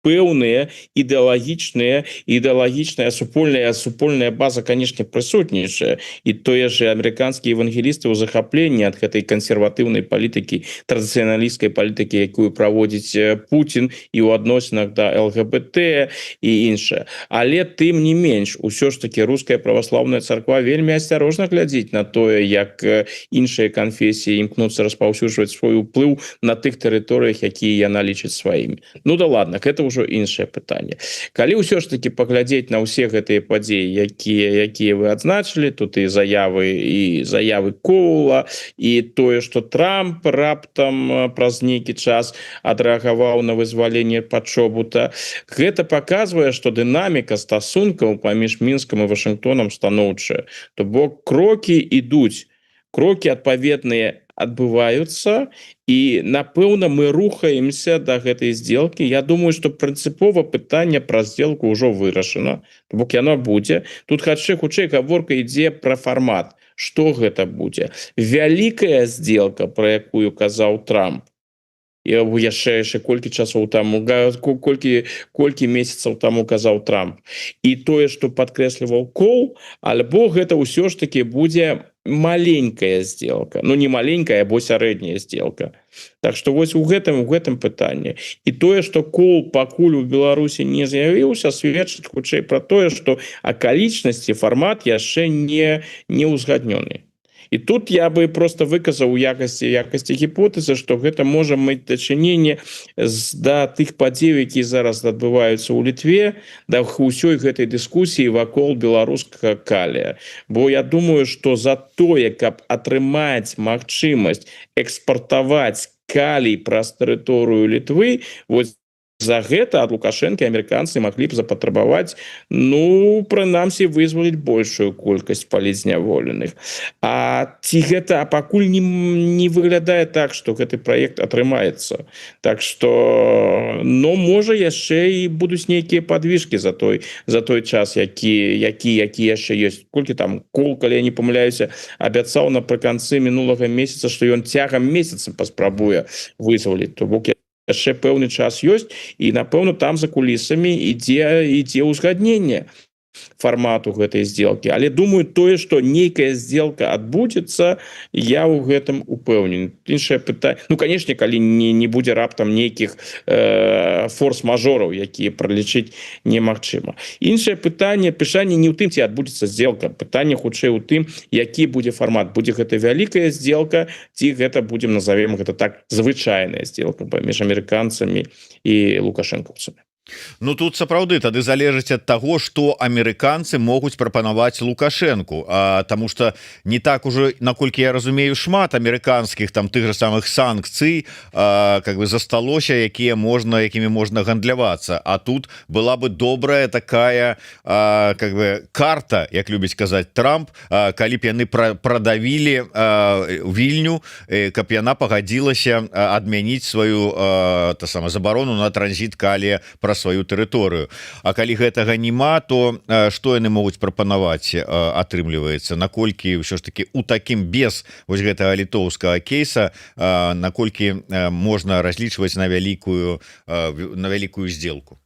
пэўная ідэалагічная супольная база, канешне, прысутнічае, і тое же амерыканскія евангелісты ў захапленні ад гэтай кансерватыўнай палітыкі, традыцыяналісцкай палітыкі, якую праводзіць Путін і ў адносінах да ЛГБТ і іншае. Але тым не менш, усё ж таки руская праваслаўная царква вельмі асцярожна глядзіць на тое, як іншыя канфесіі імкнуцца распаўсюджваць свой уплыў на тых тэрыторыях, якія яна лічыць сваімі. Ну да ладно, гэта ўжо іншае пытанне. Калі ўсё ж таки паглядзець на ўсе гэтыя падзеі, якія вы адзначылі, тут і заявы Коула, і тое, што Трамп раптам праз нейкі час адрэагаваў на вызваленне Пачобута, гэта паказвае, што дынаміка стасункаў паміж Мінскам і Вашынгтонам станоўчая. То бок крокі ідуць, крокі адпаведныя адбываюцца, і напэўна мы рухаемся да гэтай сделкі. Я думаю, што прынцыпова пытанне пра сделку ўжо вырашана, бок яно будзе. Тут хутчэй гаворка ідзе пра фармат. Што гэта будзе? Вялікая сделка, пра якую казаў Трамп, яшчэ колькі часоў таму, колькі месяцаў таму казаў Трамп, і тое, што падкрэсліваў Коул, альбо гэта ўсё ж таки будзе маленькая сделка, ну не маленькая, або сярэдняя сделка. Так што вось у гэтым пытанні. І тое, што Коул пакуль у Беларусі не з'явіўся, сведчыць хутчэй пра тое, што акалічнасці, фармат яшчэ не ўзгаднёны. І тут я бы просто выказаў у якасці гіпотэзы, што гэта можа мець дачыненне да тых падзей, якія зараз адбываюцца ў Літве, да ўсёй гэтай дыскусіі вакол беларускага калія. Бо я думаю, што за тое, каб атрымаць магчымасць экспартаваць калій праз тэрыторыю Літвы, вось за гэта ад Лукашэнкі амерыканцы маглі б запатрабаваць, ну, прынамсі, вызваліць большую колькасць палізняволеных. А ці гэта пакуль не выглядае так, што гэты праект атрымаецца. Так што, ну, можа, яшчэ і будуць нейкія падвижкі за той час, які яшчэ ёсць. Колькі там Коул, калі я не памыляюся, абяцаў напрыканцы мінулага месяца, што ён цягам месяца паспрабуе вызваліць. То бок яшчэ пэўны час ёсць, і напэўна там за кулісамі ідзе ўзгадненне фармату гэтай сделкі. Але думаю, тое, што нейкая сделка адбудзецца, я ў гэтым упэўнены. Іншае пытанне, ну, канешне, калі не будзе раптам нейкіх форс-мажораў, якія пралічыць немагчыма. Іншае пытанне не ў тым, ці адбудзецца сделка. Пытанне хутчэй у тым, які будзе фармат. Будзе гэта вялікая сделка, ці гэта будзем, назовем гэта так, звычайная сделка паміж амерыканцамі і лукашэнкаўцамі. Ну тут сапраўды тады залежыць ад таго, што амерыканцы могуць прапанаваць Лукашэнку, таму што не так ужо, наколькі я разумею, шмат амерыканскіх там тых же самых санкцый как бы засталося, якімі можна гандлявацца. А тут была бы добрая такая как бы карта, як любіць казаць Трамп, калі б яны прадавілі Вільню, каб яна пагадзілася адмяніць сваю забарону на транзіт калія праз сваю тэрыторыю. А калі гэтага няма, то што яны могуць прапанаваць, атрымліваецца, наколькі ўсё ж таки у такім без вось гэтага літоўскага кейса, наколькі можна разлічваць на вялікую сделку?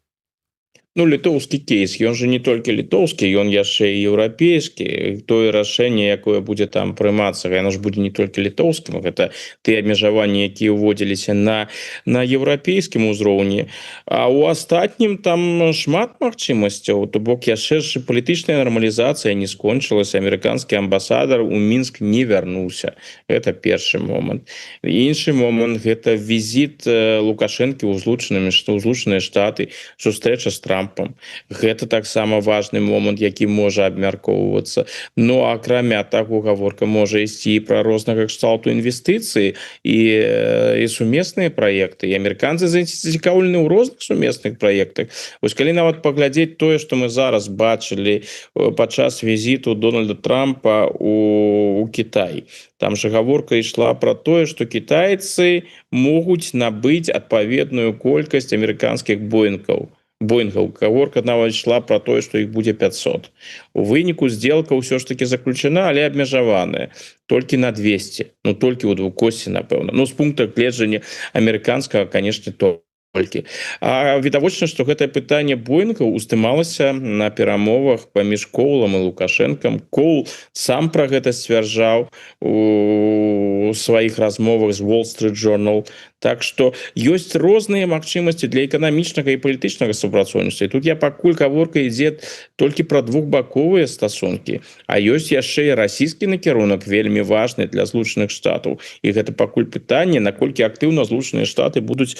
Ну літоўскі кейс, ён же не толькі літоўскі, ён яшчэ і еўрапейскі. Тое рашэнне, якое будзе там прымацца, яно ж будзе не толькі літоўскім, гэта тыя абмежаванні, якія ўводзіліся на еўрапейскім узроўні. А ў астатнім там шмат магчымасцяў, то бок яшчэ ж палітычная нармалізацыя не скончылася, амерыканскі амбасадар у Мінск не вярнуўся. Гэта першы момант. Іншы момант гэта візіт Лукашэнкі ў Злучаныя Штаты, сустрэча з Трампам. Гэта таксама важны момант, які можа абмяркоўвацца. Ну акрамя таго, гаворка можа ісці пра рознага кшталту інвестыцыі і сумесныя праекты. І амерыканцы зацікаўлены ў розных сумесных праектах. Вось калі нават паглядзець тое, што мы зараз бачылі падчас візіту Дональда Трампа у Кітай. Там же гаворка ішла пра тое, што кітайцы могуць набыць адпаведную колькасць амерыканскіх боінгаў. Гаворка нават ішла пра тое, што іх будзе 500. У выніку сделка ўсё ж таки заключена, але абмежаваная толькі на 200. Ну толькі ў двукосці, напэўна. Ну з пункта гледжання амерыканскага, канешне, толькі. А відавочна, што гэтае пытанне боінгаў уздымалася на перамовах паміж Коулам і Лукашэнкам. Коул сам пра гэта сцвярджаў у сваіх размовах з Wall Street Journal. Так што ёсць розныя магчымасці для эканамічнага і палітычнага супрацоўніцтва. І тут я пакуль гаворка ідзе толькі пра двухбаковыя стасункі, а ёсць яшчэ і расійскі накірунак вельмі важны для Злучаных Штатаў. І гэта пакуль пытанне, наколькі актыўна Злучаныя Штаты будуць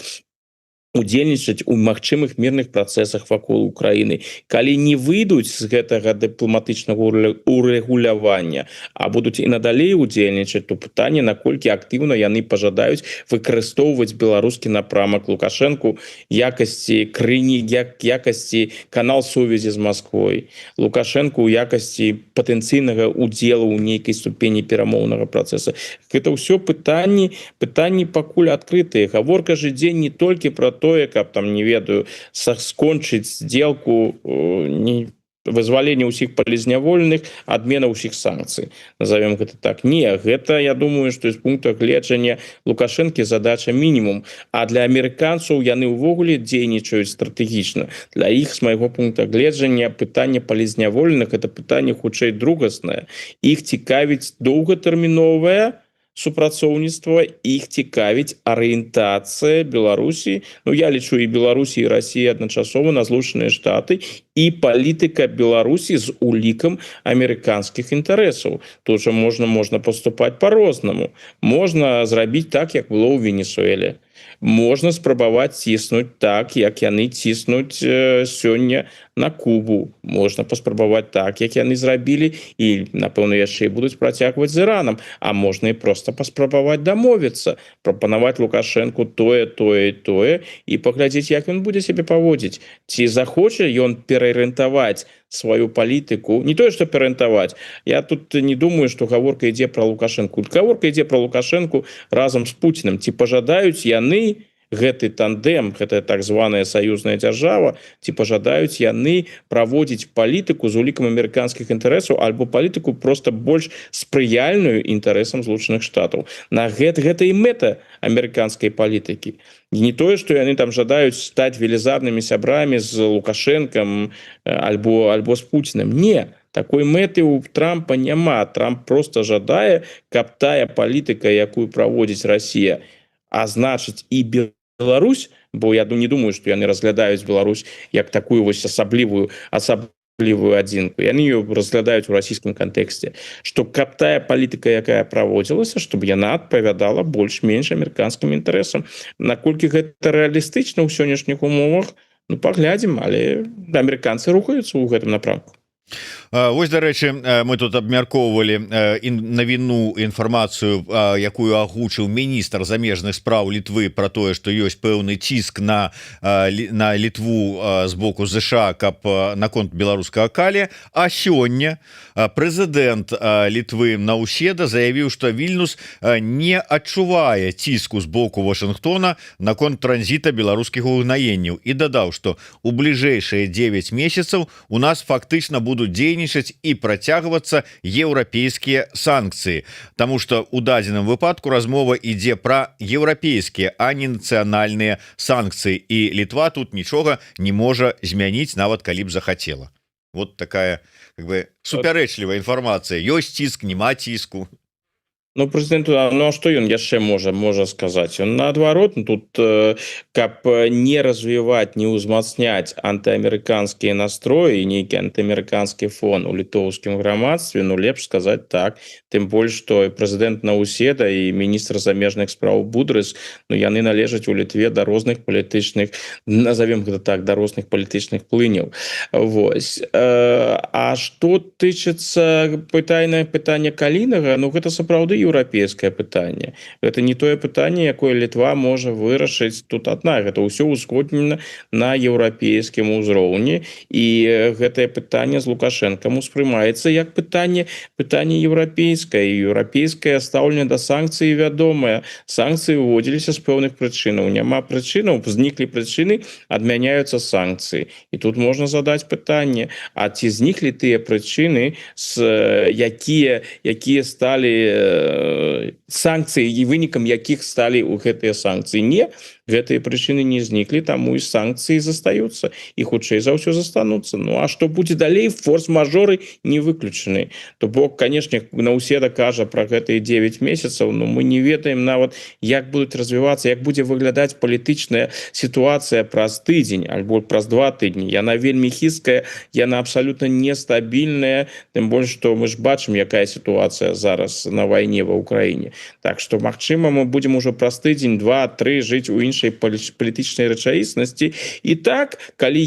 удзельнічаць у магчымых мірных працэсах вакол Украіны. Калі не выйдуць з гэтага дыпламатычнага урэгулявання, а будуць і надалей удзельнічаць, то пытанне, наколькі актыўна яны пажадаюць выкарыстоўваць беларускі напрамак Лукашэнку якасці крыні, якасці канал сувязі з Масквой, Лукашэнку ў якасці патэнцыйнага удзелу ў нейкай ступені перамоўнага працэса. Гэта ўсё пытанні пакуль адкрытыя. Гаворка ж ідзе не толькі пра тое, каб там, не ведаю, скончыць сделку вызвалення ўсіх палізняволеных, адмена ўсіх санкцый. Назовем гэта так. Не, гэта, я думаю, што з пункта гледжання Лукашэнкі задача мінімум. А для амерыканцаў яны ўвогуле дзейнічаюць стратэгічна. Для іх, з майго пункта гледжання, пытанне палізняволеных – гэта пытанне хутчэй другаснае. Іх цікавіць доўгатэрміновае супрацоўніцтва, іх цікавіць арыентацыя Беларусі, ну я лічу і Беларусі, і Расіі адначасова на Злучаныя Штаты, і палітыка Беларусі з улікам амерыканскіх інтарэсаў. Тут жа можна паступаць по-рознаму. Можна зрабіць так, як было ў Венесуэле. Можна спрабаваць ціснуць так, як яны ціснуць сёння на Кубу. Можна паспрабаваць так, як яны зрабілі, і, напэўна, яшчэ і будуць працягваць з Іранам. А можна і проста паспрабаваць дамовіцца, прапанаваць Лукашэнку тое, і паглядзець, як ён будзе сябе паводзіць. Ці захоча ён пераарыентаваць сваю палітыку, не тое, што пераарыентаваць. Я тут не думаю, што гаворка ідзе пра Лукашэнку. Гаворка ідзе пра Лукашэнку разам з Пуцінам. Ці пажадаюць яны гэты тандем, гэта так званая саюзная дзяржава, ці пажадаюць яны праводзіць палітыку з улікам амерыканскіх інтарэсаў альбо палітыку проста больш спрыяльную інтарэсам Злучаных Штатаў. На гэта і мэта амерыканскай палітыкі. Не тое, што яны там жадаюць стаць велізарнымі сябрамі з Лукашэнкам альбо з Пуцінам. Не, такой мэты у Трампа няма. Трамп проста жадае, каб тая палітыка, якую праводзіць Расія, а значыць і Беларусь, бо я не думаю, што яны разглядаюць Беларусь як такую вось асаблівую адзінку. Яны ее разглядаюць у расійскім кантэксце. Што каб тая палітыка, якая праводзілася, чтобы яна адпавядала больш-менш амерыканскім інтарэсам. Наколькі гэта рэалістычна ў сённяшніх умовах, ну паглядзім, але амерыканцы рухаюцца ў гэтым напрамку. Вось, дарэчы, мы тут абмяркоўвалі навіну інфармацыю, якую агучыў міністр замежных спраў Літвы пра тое, што ёсць пэўны ціск на Літву з боку ЗША, каб наконт беларускага калія. А сёння прэзідэнт Літвы Наўседа заявіў, што Вільнюс не адчувае ціску з боку Вашынгтона наконт транзіта беларускіх угнаенняў і дадаў, што у бліжэйшыя 9 месяцаў у нас фактычна будуць будуць дзейнічаць і працягвацца еўрапейскія санкцыі, Таму што у дадзеным выпадку размова ідзе пра еўрапейскія, а не нацыянальныя санкцыі, і Літва тут нічога не можа змяніць, нават калі б захацела. Вот такая как бы супярэчлівая інфармацыя. Ёсць ціск, няма ціску. Ну, прэзідэнту, ну а што ён яшчэ можа сказаць? Ён наадварот, тут каб не развіваць, не ўзмацняць антыамерыканскія настроі і нейкі антыамерыканскі фон у літоўскім грамадстве, ну лепш сказаць так. Тым больш, што прэзідэнт Наўседа і міністр замежных спраў Будрыс, ну яны належаць у Літве да розных палітычных, назовем гэта так, да розных палітычных плыняў. Вось. А што тычыцца пытання Калінага, ну гэта сапраўды еўрапейскае пытанне. Гэта не тое пытанне, якое Літва можа вырашыць тут адна. Гэта ўсё ўзгоднена на еўрапейскім узроўні, і гэтае пытанне з Лукашэнкам успрымаецца як пытанне еўрапейскае. Еўрапейскае стаўленне да санкцый вядомае. Санкцыі ўводзіліся з пэўных прычынаў. Няма прычынаў, зніклі прычыны, адмяняюцца санкцыі. І тут можна задаць пытанне, а ці зніклі тыя прычыны, якія сталі санкцыі і вынікам якіх сталі ў гэтыя санкцыі? Не, гэтыя прычыны не зніклі, таму і санкцыі застаюцца і хутчэй за ўсё застануцца. Ну а што будзе далей, форс-мажоры не выключаны. То бок, канешне, Наўседа кажа пра гэтыя 9 месяцаў, но мы не ведаем нават, як будуць развівацца, як будзе выглядаць палітычная сітуацыя праз тыдзень альбо праз 2 тыдні. Яна вельмі хісткая, яна абсалютна нестабільная, тым больш, што мы ж бачым, якая сітуацыя зараз на вайне ва Ўкраіне. Так што, магчыма, мы будзем ужо праз тыдзень, 2-3 жыць у іншай палітычнай рэчаіснасці. І так, калі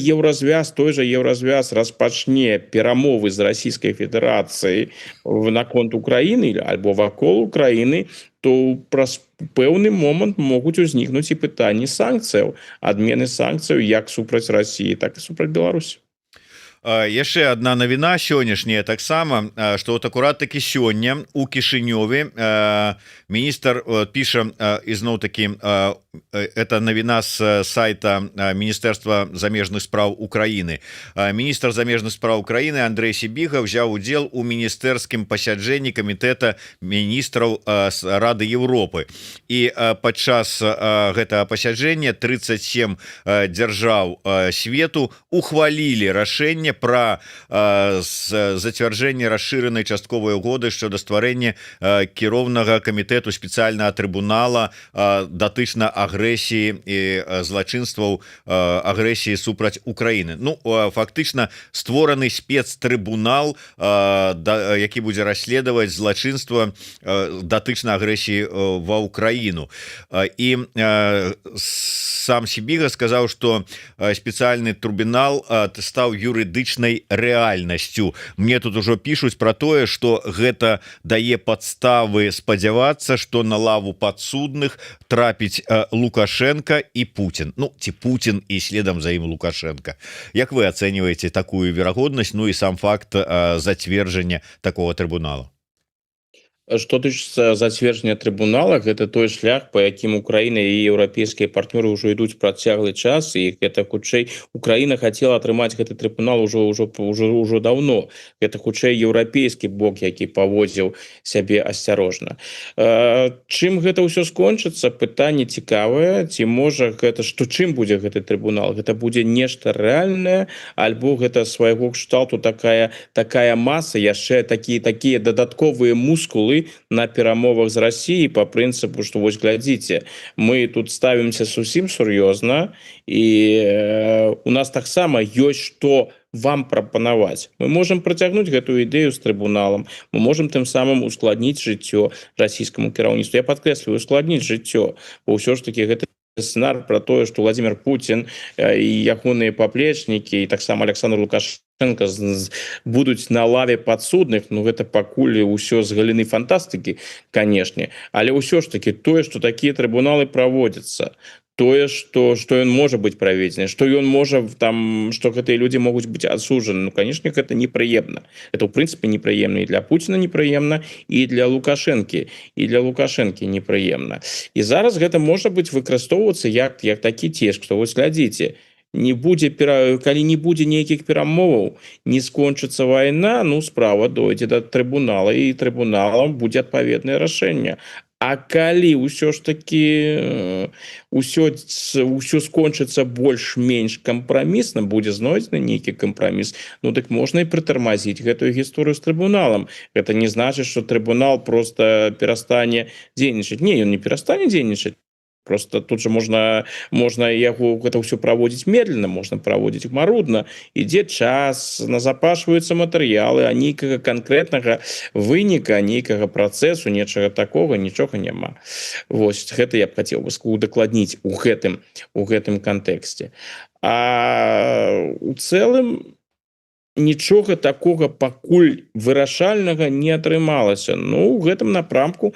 той жа Еўразвяз распачне перамовы з Расійскай Федэрацыяй наконт Украіны альбо вакол Украіны, то праз пэўны момант могуць узнікнуць і пытанні санкцыяў, адмены санкцыяў як супраць Расіі, так і супраць Беларусі. Яшчэ одна навіна сённяшняя таксама, што вот акурат такі сёння у Кішынёве міністр піша, ізноў такі, это навіна з сайта Міністэрства замежных спраў Украіны. Міністр замежных спраў Украіны Андрэй Сібіга ўзяў удзел у міністэрскім пасяджэнні камітэта міністраў Рады Еўропы. І падчас гэтага пасяджэння 37 дзяржаў свету ухвалілі рашэнне про зацвярджэнне расшыранай частковай угоды щодо стварэння кіроўнага камітэту спецыяльнага трыбунала датычна агрэсіі і злачынстваў агрэсіі супраць Украіны. Ну, фактычна створаны спецтрыбунал, які будзе расследаваць злачынства датычна агрэсіі ва Украіну. І сам Сібіга сказаў, што спецыяльны трыбунал стаў юрыдычнай рэальнасцю. Мне тут ужо пішуць про тое, што гэта дае падставы спадзявацца, што на лаву падсудных трапіць Лукашенко і Путін. Ну, ці Путін і следам за ім Лукашенко. Як вы ацэньваеце такую верагоднасць, ну і сам факт зацверджання такого трыбунала? Што тычыцца зацверджання трыбунала, гэта той шлях, па якім Украіна і еўрапейскія партнёры ўжо ідуць працяглы час, і гэта хутчэй Украіна хацела атрымаць гэты трыбунал ўжо даўно. Гэта хутчэй еўрапейскі бок, які паводзіў сябе асцярожна. Чым гэта ўсё скончыцца? Пытанне цікавае, ці можа гэта, што чым будзе гэты трыбунал? Гэта будзе нешта рэальнае, альбо гэта свайго кшталту такая маса, яшчэ такія дадатковыя мускулы на перамовах з Расіяй по прынцыпу, што вось глядзіце, мы тут ставімся зусім сур'ёзна, і у нас таксама ёсць што вам прапанаваць. Мы можам працягнуць гэтую ідэю з трыбуналам, мы можам тым самым ускладніць жыццё расійскаму кіраўніцтву. Я падкрэсліваю, ускладніць жыццё, бо ўсё ж такі гэта сцэнар про тое, што Владимир Путин і ягоныя паплечнікі і таксама Александр Лукашенко будуць на лаве падсудных. Ну гэта пакуль ўсё з галіны фантастыкі, канешне, але ўсё ж таки тое, што такія трыбуналы праводзяцца, тое, што ён можа быць праведзены, што ён можа там, што гэтыя людзі могуць быць асуджаны, ну канешне, гэта непрыемна. Это ў прынцыпе непрыемна, і для Пуціна непрыемна, і для Лукашэнкі непрыемна. І зараз гэта можа быць выкарыстоўвацца як такі ціск, што вось глядзіце, калі не будзе нейкіх перамоваў, не скончыцца вайна, ну справа дойдзе да трыбунала, і трыбуналам будзе адпаведнае рашэнне. А калі ўсё ж таки ўсё скончыцца больш-менш кампрамісна, будзе знойдзены нейкі кампраміс, ну дык можна і прытармазіць гэтую гісторыю з трыбуналам. Гэта не значыць, што трыбунал просто перастане дзейнічаць. Не, ён не перастане дзейнічаць. Просто тут же можна яго гэта ўсё праводзіць медленно, можна праводзіць марудна, ідзе час, назапашваюцца матэрыялы, а нейкага канкрэтнага выніка, нейкага працэсу, нечага такога, нічога няма. Вось гэта я б хацеў бы удакладніць у гэтым кантэксце. А у цэлым нічога такога пакуль вырашальнага не атрымалася. Ну у гэтым напрамку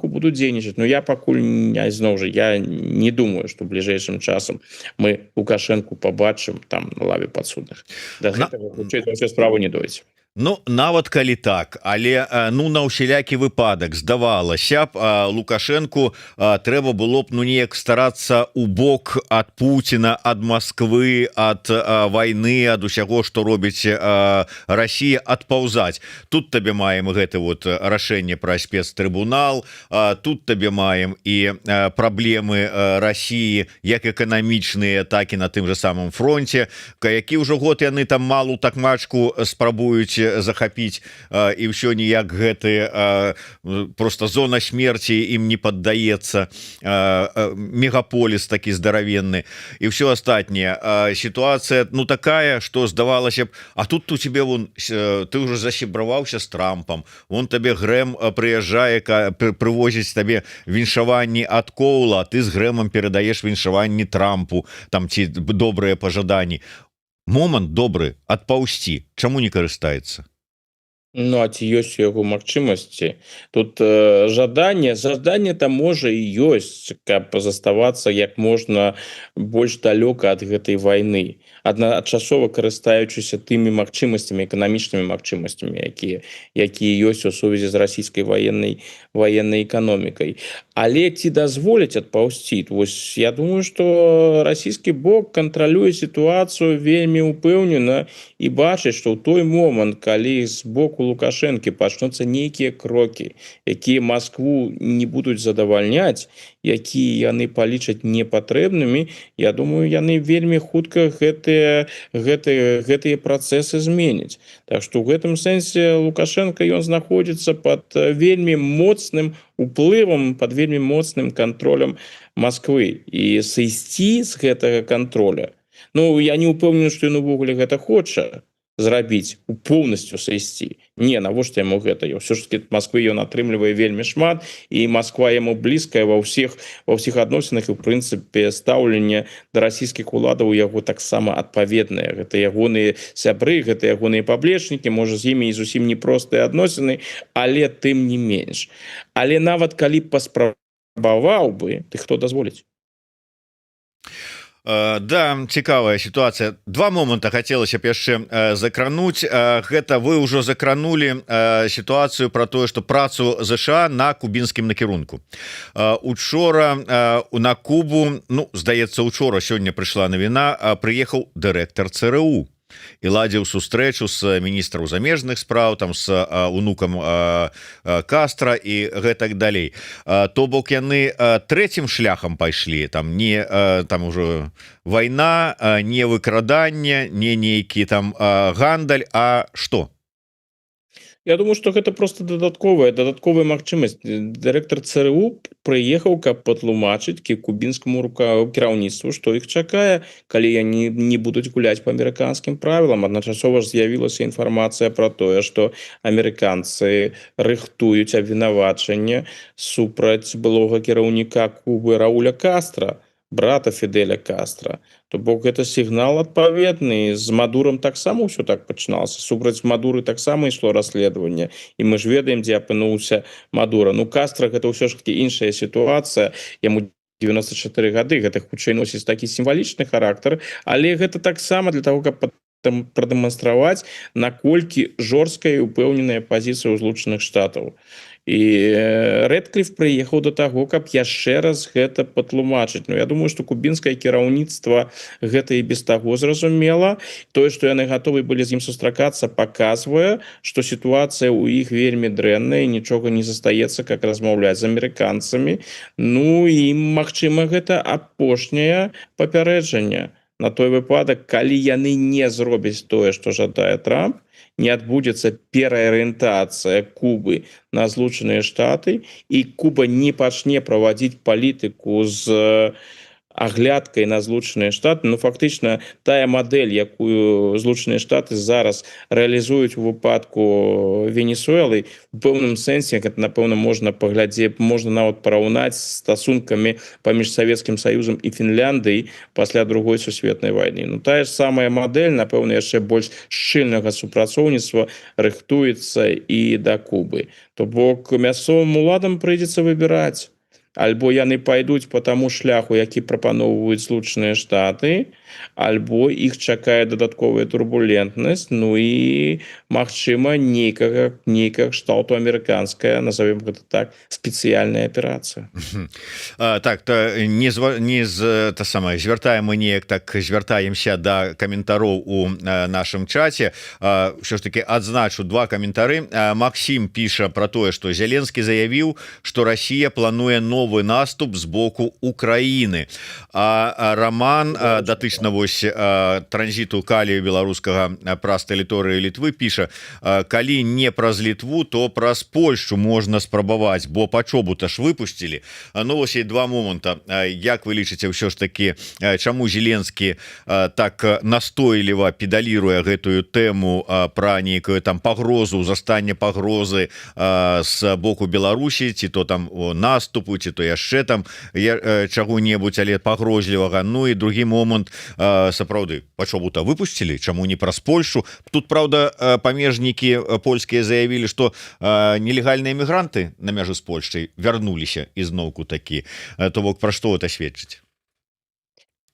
будуць дзейнічаць. Но я пакуль зноў жа я не думаю, што бліжэйшым часам мы Лукашэнку пабачым там на лаве падсудных. Да гэтага хутчэй за ўсё справа не дойдзе. Ну нават калі так, але ну на ўсялякі выпадак здавалася б, Лукашэнку трэба было б ну неяк старацца у бок ад Пуціна, ад Москвы, ад вайны, ад усяго, што робіць Расія, адпаўзаць. Тут табе маем гэты вот рашэнне пра спецтрыбунал, тут табе маем і праблемы Расіі як эканамічныя, так і на тым же самым фронте, які ўжо год яны там малу такмачку спрабуюць захапіць, і ўсё ніяк гэты просто зона смерти ім не паддаецца, мегаполіс такі здаравенны і ўсё астатняе. Сітуацыя ну такая, што здавалася б, а тут у тебе вон ты ўжо засябраваўся з Трампам, вон табе Грэм прыязджае, прывозіць табе віншаванні ад Коула, а ты з Грэмам перадаеш віншаванні Трампу там ці добрыя пажаданні. Момант добры адпаўсці, чаму не карыстаецца? Ну а ці ёсць у яго магчымасці? Тут жаданне там можа і ёсць, каб заставацца як можна больш далёка ад гэтай вайны, адначасова карыстаючыся тымі магчымасцямі, эканамічнымі магчымасцямі, якія ёсць у сувязі з расійскай ваеннай эканомікай. Але ці дазволяць адпаўсці? Вось я думаю, што расійскі бок кантралюе сітуацыю вельмі ўпэўнена і бачыць, што ў той момант, калі з боку Лукашэнкі пачнуцца нейкія крокі, якія Маскву не будуць задавальняць, якія яны палічаць непатрэбнымі, я думаю, яны вельмі хутка гэтыя працэсы зменяць. Так што ў гэтым сэнсе Лукашенко ён знаходзіцца пад вельмі моцным уплывам, пад вельмі моцным кантролем Масквы. І сысці з гэтага контроля, ну я не ўпэўнены, што ён увогуле гэта хоча зрабіць, поўнасцю сысці. Не, навошта яму гэта? Ўсё ж таки Масквы ён атрымлівае вельмі шмат, і Масква яму блізкая ва ўсіх адносінах, і в прынцыпе стаўленне да расійскіх уладаў у яго таксама адпаведнае. Гэта ягоныя сябры, гэта ягоныя паблечнікі, можа з імі і зусім непростыя адносіны, але тым не менш. Але нават калі паспрабаваў бы, ты хто дазволіць? Да, цікавая сітуацыя. Два моманта хацелася б яшчэ закрануць. Гэта вы ўжо закранули сітуацыю пра тое, што працу ЗША на кубінскім накірунку. Учора на Кубу, ну здаецца учора, сёння прыйшла навіна, прыехаў дырэктар ЦРУ і ладзіў сустрэчу з міністраў замежных спраў, там з унукам Кастра і гэтак далей. То бок яны трэцім шляхам пайшлі, там не там ужо вайна, не выкраданне, не нейкі там гандаль, а што? Я думаю, што гэта просто дадатковая магчымасць. Дырэктар ЦРУ прыехаў, каб патлумачыць кубінскаму кіраўніцтву, што іх чакае, калі яны не будуць гуляць па амерыканскім правілам. Адначасова ж з'явілася інфармацыя пра тое, што амерыканцы рыхтуюць абвінавачанне супраць былога кіраўніка Кубы Рауля Кастра, брата Фідэля Кастра. То бок гэта сігнал адпаведны. З Мадурам таксама ўсё так пачыналася. Супраць Мадуры таксама ішло расследаванне. І мы ж ведаем, дзе апынуўся Мадура. Ну, Кастра гэта ўсё ж таки іншая сітуацыя. Яму 94 гады, гэта хутчэй носіць такі сімвалічны характар, але гэта таксама для таго, каб прадэманстраваць, наколькі жорсткая і упэўненая пазіцыя ў Злучаных Штатаў. І Рэдкліф прыехаў да таго, каб яшчэ раз гэта патлумачыць. Ну, я думаю, што кубінскае кіраўніцтва гэта і без таго зразумела. Тое, што яны гатовы былі з ім сустракацца, паказвае, што сітуацыя ў іх вельмі дрэнная, нічога не застаецца, как размаўляць з амерыканцамі. Ну і магчыма, гэта апошняе папярэджанне на той выпадак, калі яны не зробяць тое, што жадае Трамп, не адбудзецца пераарыентацыя Кубы на Злучаныя Штаты, і Куба не пачне правадзіць палітыку з аглядкай на Злучаныя Штаты. Ну, фактычна, тая мадэль, якую Злучаныя Штаты зараз рэалізуюць у выпадку Венесуэлы, у пэўным сэнсе, гэта, напэўна, можна паглядзець, можна нават параўнаць з стасункамі паміж Савецкім Саюзам і Фінляндыяй пасля Другой сусветнай вайны. Ну, тая ж самая мадэль, напэўна, яшчэ больш шчыльнага супрацоўніцтва рыхтуецца і да Кубы. То бок мясцовым уладам прыйдзецца выбіраць. Альбо яны пойдуць по таму шляху, які прапаноўваюць Злучаныя Штаты, альбо іх чакае дадатковая турбулентнасць, ну і, магчыма, нейкага кшталту амерыканская, назовем гэта так, спецыяльная аперацыя. Так, звяртаем мы неяк так звяртаемся да каментароў у нашым чаце. Що ж таки адзначу два каментары. Максим піша про тое, што Зеленскі заявіў, што Расія плануе новы наступ з боку Украіны. А Роман, датычна вось транзіту калію беларускага праз тэрыторыю Літвы, піша: калі не праз Літву, то праз Польшчу можна спрабаваць, бо пачобу-то ж выпусцілі. Ну, вось і два моманта. Як вы лічыце, ўсё ж таки, чаму Зеленскі так настойліва педаліруе гэтую тэму пра нейкую там пагрозу, застання пагрозы з боку Беларусі, ці то там наступу, ці то яшчэ там чаго-небудзь, але пагрозлівага. Ну і другі момант, сапраўды, пачобу-то выпусцілі, чаму не праз Польшу? Тут, праўда, памежнікі польскія заявілі, што нелегальныя мігранты на мяжы з Польшчай вярнуліся ізноўку такі. То бок, пра што гэта сведчыць?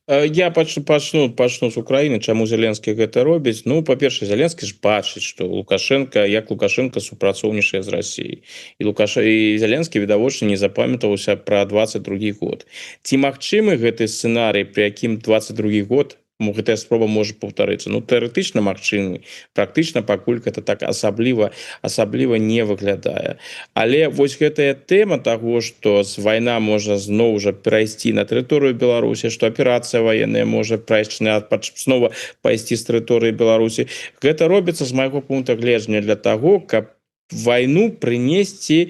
Я пачну з Украіны. Чаму Зеленскі гэта робіць? Ну, па-першае, Зеленскі ж бачыць, што Лукашенко супрацоўнічае з Расіяй. І Зеленскі, відавочна, не запамятаўся пра 22 год. Ці магчымы гэты сцэнарый, пры якім 22 год гэтая спроба можа паўтарыцца? Ну, тэарэтычна магчымы, практычна пакуль гэта так асабліва не выглядае. Але вось гэтая тэма таго, што вайна можа зноў жа перайсці на тэрыторыю Беларусі, што аперацыя ваенная можа снова пайсці з тэрыторыі Беларусі, гэта робіцца, з майго пункта гледжання, для таго, каб вайну прынесці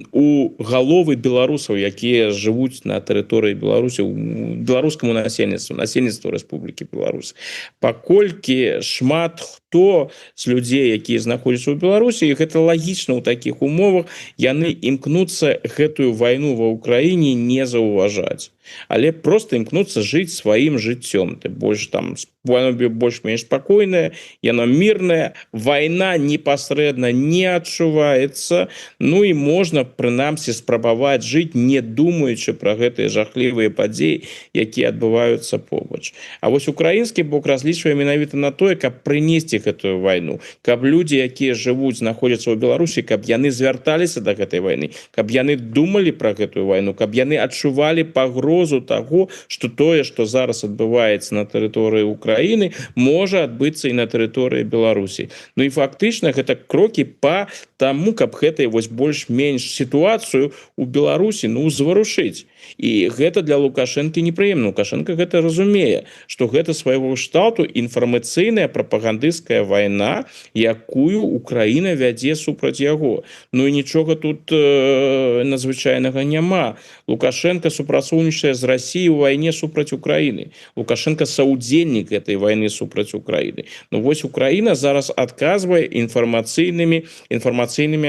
у галовы беларусаў, якія жывуць на тэрыторыі Беларусі, беларускаму насельніцтву Рэспублікі Беларусь. Паколькі шмат хто з людзей, якія знаходзяцца ў Беларусі, і гэта лагічна ў такіх умовах, яны імкнуцца гэтую вайну ва ўкраіне не заўважаць, але просто імкнуцца жыць сваім жыццём. Ты больш там больш-менш спакойная, яна мірная, вайна непасрэдна не адчуваецца, ну і можна прынамсі спрабаваць жыць, не думаючы пра гэтыя жахлівыя падзеі, якія адбываюцца побач. А вось украінскі бок разлічвае менавіта на тое, каб прынесці гэтую вайну, каб людзі, якія жывуць, знаходзяцца ў Беларусі, каб яны звярталіся да гэтай вайны, каб яны думалі пра гэтую вайну, каб яны адчувалі пагрозу таго, што тое, што зараз адбываецца на тэрыторыі Украіны, можа адбыцца і на тэрыторыі Беларусі. Ну і фактычна гэта крокі па таму, каб гэтай вось больш-менш сітуацыю у Беларусі, ну, зварушыць. І гэта для Лукашэнкі непрыемна. Лукашенко гэта разумее, што гэта свайго кшталту інфармацыйная прапагандысцкая вайна, якую Украіна вядзе супраць яго. Ну і нічога тут надзвычайнага няма. Лукашенко супрацоўнічае з Расіяй у вайне супраць Украіны. Лукашенко саўдзельнік гэтай вайны супраць Украіны. Ну вось Украіна зараз адказвае інфармацыйнымі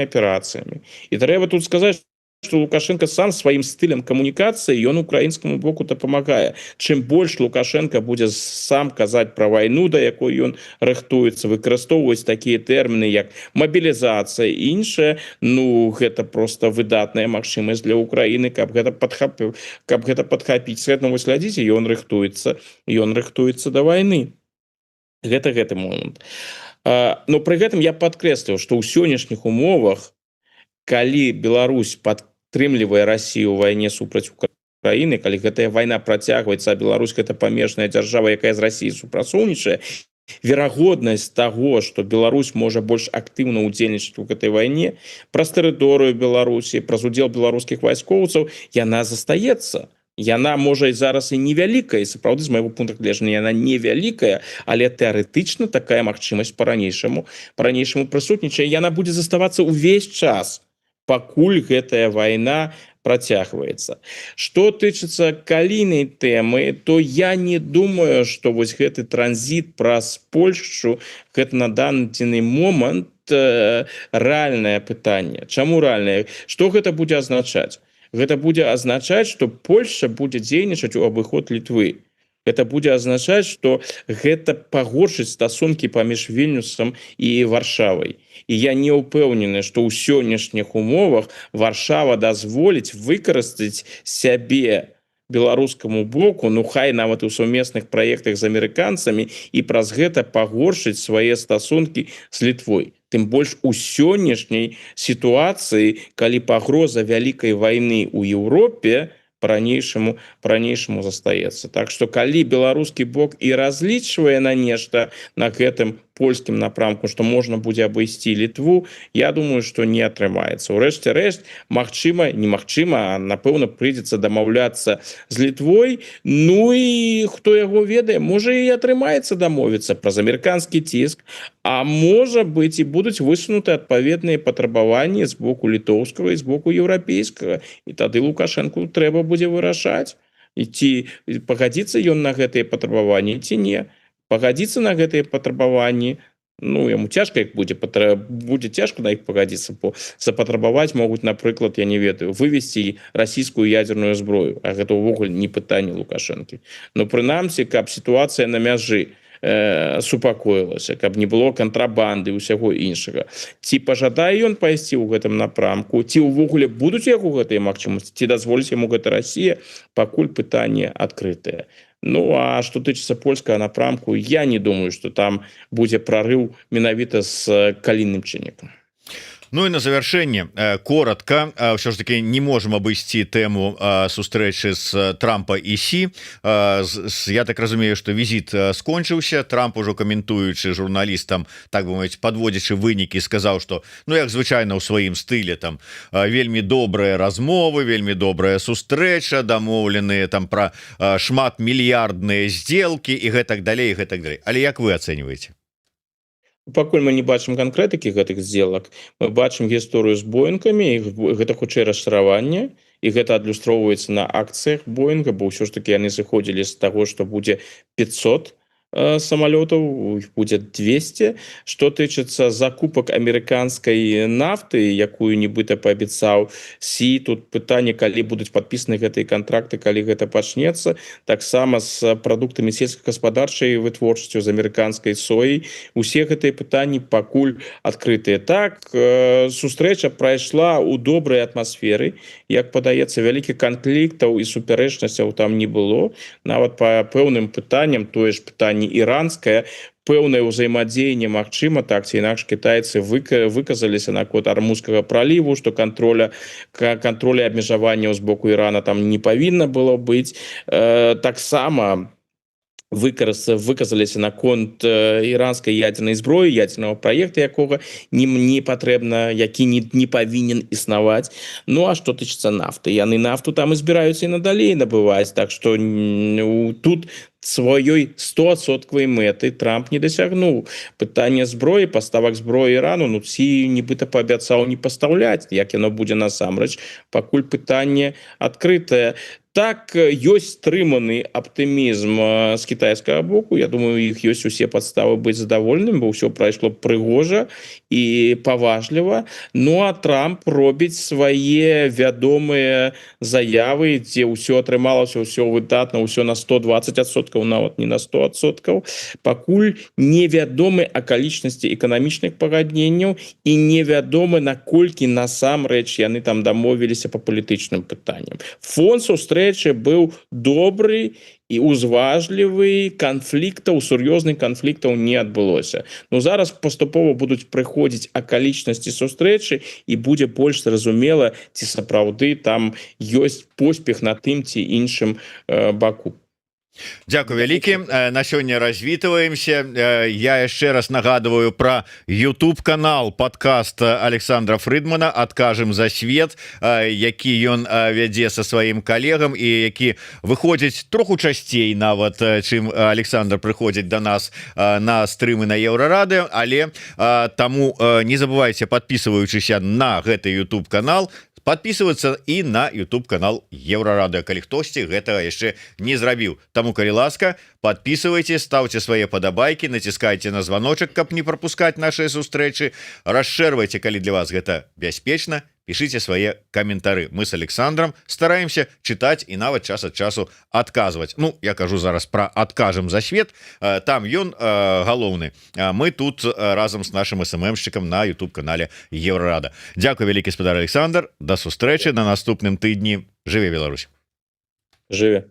аперацыямі. І трэба тут сказаць, што Лукашенко сам сваім стылем камунікацыі, ён украінскаму боку дапамагае. Чым больш Лукашенко будзе сам казаць пра вайну, да якой ён рыхтуецца, выкарыстоўваць такія тэрміны, як мабілізацыя і іншае, ну, гэта проста выдатная магчымасць для Украіны, каб гэта падхапіць. Следна вось глядзіце, ён рыхтуецца да вайны. Гэты момант. Но пры гэтым я падкрэсліў, што ў сённяшніх умовах, калі Беларусь падтрымлівае Расію ў вайне супраць Украіны, калі гэтая вайна працягваецца, а Беларусь гэта памежная дзяржава, якая з Расіяй супрацоўнічае, верагоднасць таго, што Беларусь можа больш актыўна ўдзельнічаць у гэтай вайне праз тэрыторыю Беларусі, праз удзел беларускіх вайскоўцаў, яна застаецца. Яна можа і зараз і невялікая, і сапраўды з майго пункту гледжання яна невялікая, але тэарэтычна такая магчымасць па-ранейшаму прысутнічае, яна будзе заставацца ўвесь час, пакуль гэтая вайна працягваецца. Што тычыцца калійнай тэмы, то я не думаю, што вось гэты транзіт праз Польшчу гэта на даны момант рэальнае пытанне. Чаму рэальнае? Што гэта будзе азначаць? Гэта будзе азначаць, што Польшча будзе дзейнічаць у абыход Літвы. Гэта будзе азначаць, што гэта пагоршыць стасункі паміж Вільнюсам і Варшавай. І я не ўпэўнены, што ў сённяшніх умовах Варшава дазволіць выкарыстаць сябе беларускаму боку, ну хай нават у сумесных праектах з амерыканцамі, і праз гэта пагоршыць свае стасункі з Літвой. Тым больш у сённяшняй сітуацыі, калі пагроза вялікай вайны ў Еўропе па-ранейшаму застаецца. Так што калі беларускі бок і разлічвае на нешта на гэтым польскім напрамку, што можна будзе абысці Літву, я думаю, што не атрымаецца. Урэшце рэшт, магчыма, немагчыма, а напэўна прыйдзецца дамаўляцца з Літвой. Ну і хто яго ведае, можа і атрымаецца дамовіцца праз амерыканскі ціск, а можа быць і будуць высунуты адпаведныя патрабаванні з боку літоўскага і з боку еўрапейскага. І тады Лукашэнку трэба будзе вырашаць, ці пагадзіцца ён на гэтыя патрабаванні, ці не. Пагадзіцца на гэтыя патрабаванні, ну, яму цяжка іх будзе цяжка на іх пагадзіцца, бо запатрабаваць могуць, напрыклад, я не ведаю, вывесці расійскую ядерную зброю, а гэта ўвогуле не пытанне Лукашэнкі. Но прынамсі, каб сітуацыя на мяжы супакоілася, каб не было кантрабанды і ўсяго іншага. Ці пажадае ён пайсці ў гэтым напрамку, ці ўвогуле будуць яго гэтыя магчымасці, ці дазволіць яму гэта Расія, пакуль пытанне адкрытае. Ну, а што тычыцца польскага напрамку, я не думаю, што там будзе прарыў менавіта з калійным чыннікам. Ну і на завяршэнне коротко, ўсё ж таки не можем абысці тэму сустрэчы з Трампа і Сі. Я так разумею, што візіт скончыўся. Трамп ужо каментуючы журналістам, так бы мовіць, подводзячы вынікі, сказаў, што ну як звычайна ў сваім стылі там вельмі добрыя размовы, вельмі добрая сустрэча, дамоўленыя там пра шмат мільярдныя сделкі і гэтак далей, Але як вы ацэньваеце? Пакуль мы не бачым канкрэтыкі гэтых сделак, мы бачым гісторыю з Боінгамі, гэта хутчэй расчараванне, і гэта адлюстроўваецца на акцыях Боінга, бо ўсё ж таки яны зыходзілі з таго, што будзе 500 самалётаў, іх будзе 200. Што тычыцца закупак амерыканскай нафты, якую нібыта паабяцаў Сі, тут пытанне, калі будуць падпісаны гэтыя кантракты, калі гэта пачнецца, таксама з прадуктамі сельскагаспадарчай вытворчасцю, з амерыканскай сояй. Усе гэтыя пытанні пакуль адкрытыя. Так, сустрэча прайшла ў добрай атмасферы, як падаецца, вялікіх канфліктаў і супярэчнасцяў там не было. Нават па пэўным пытанням, тое ж пытанне іранскае, пэўнае ўзаемадзеянне магчыма, так ці інакш кітайцы выказаліся наконт Армузскага праліву, што кантроля абмежаванняў з боку Ірана там не павінна было быць. Таксама выказаліся наконт іранскай ядзернай зброі, ядзернага праекта, якога не патрэбна, які не павінен існаваць. Ну а што тычыцца нафты, яны нафту там і збіраюцца і надалей набываць, так што тут сваёй 100% мэты Трамп не дасягнуў. Пытанне зброі, паставак зброі Ірану, ну Сі нібыта паабяцаў не пастаўляць, як яно будзе насамрэч, пакуль пытанне адкрытае. Так, ёсць стрыманы аптымізм з кітайскага боку. Я думаю, іх ёсць усе падставы быць задаволеным, бо ўсё прайшло прыгожа і паважліва. Ну а Трамп робіць свае вядомыя заявы, дзе ўсё атрымалася, ўсё выдатна, ўсё на 120%, нават не на 100%. Пакуль невядомы акалічнасці эканамічных пагадненняў і невядомы, наколькі насамрэч яны там дамовіліся па палітычным пытанням. Фон сустрэчы сустрэчы быў добры і узважлівы, канфліктаў, сур'ёзных канфліктаў не адбылося. Ну зараз паступова будуць прыходзіць акалічнасці сустрэчы і будзе больш зразумела, ці сапраўды там ёсць поспех на тым ці іншым баку. Дзякуй вялікі. На сёння развітваемся. Я яшчэ раз нагадываю про YouTube канал подкаст Александра Фрыдмана «Адкажем за свет», які ён вядзе со сваім калегам і які выходзіць троху часцей нават, чым Александр прыходзіць до нас на стрымы на Еўрарадыё, але таму не забывайте, подписываючыся на гэты YouTube канал, подписываться и на YouTube канал Еўрарадыё, калі хтосьці гэтага яшчэ не зрабіў. Таму калі ласка, подписывайте, ставьте свае падабайкі, націскайте на звоночек, каб не пропускать наши сустрэчы, расшэрвайце, калі для вас гэта бяспечна, пишите свае каментары. Мы с Александром стараемся читать и нават час от часу отказывать. Ну, я кажу зараз про «Адкажем за свет», там ён галоўны. Мы тут разом с нашим СММщиком на YouTube-канале Еўрарада. Дзякуй вялікі, спадар Александр, до сустрэчы на наступным тыдні. Жыве Беларусь! Жыве!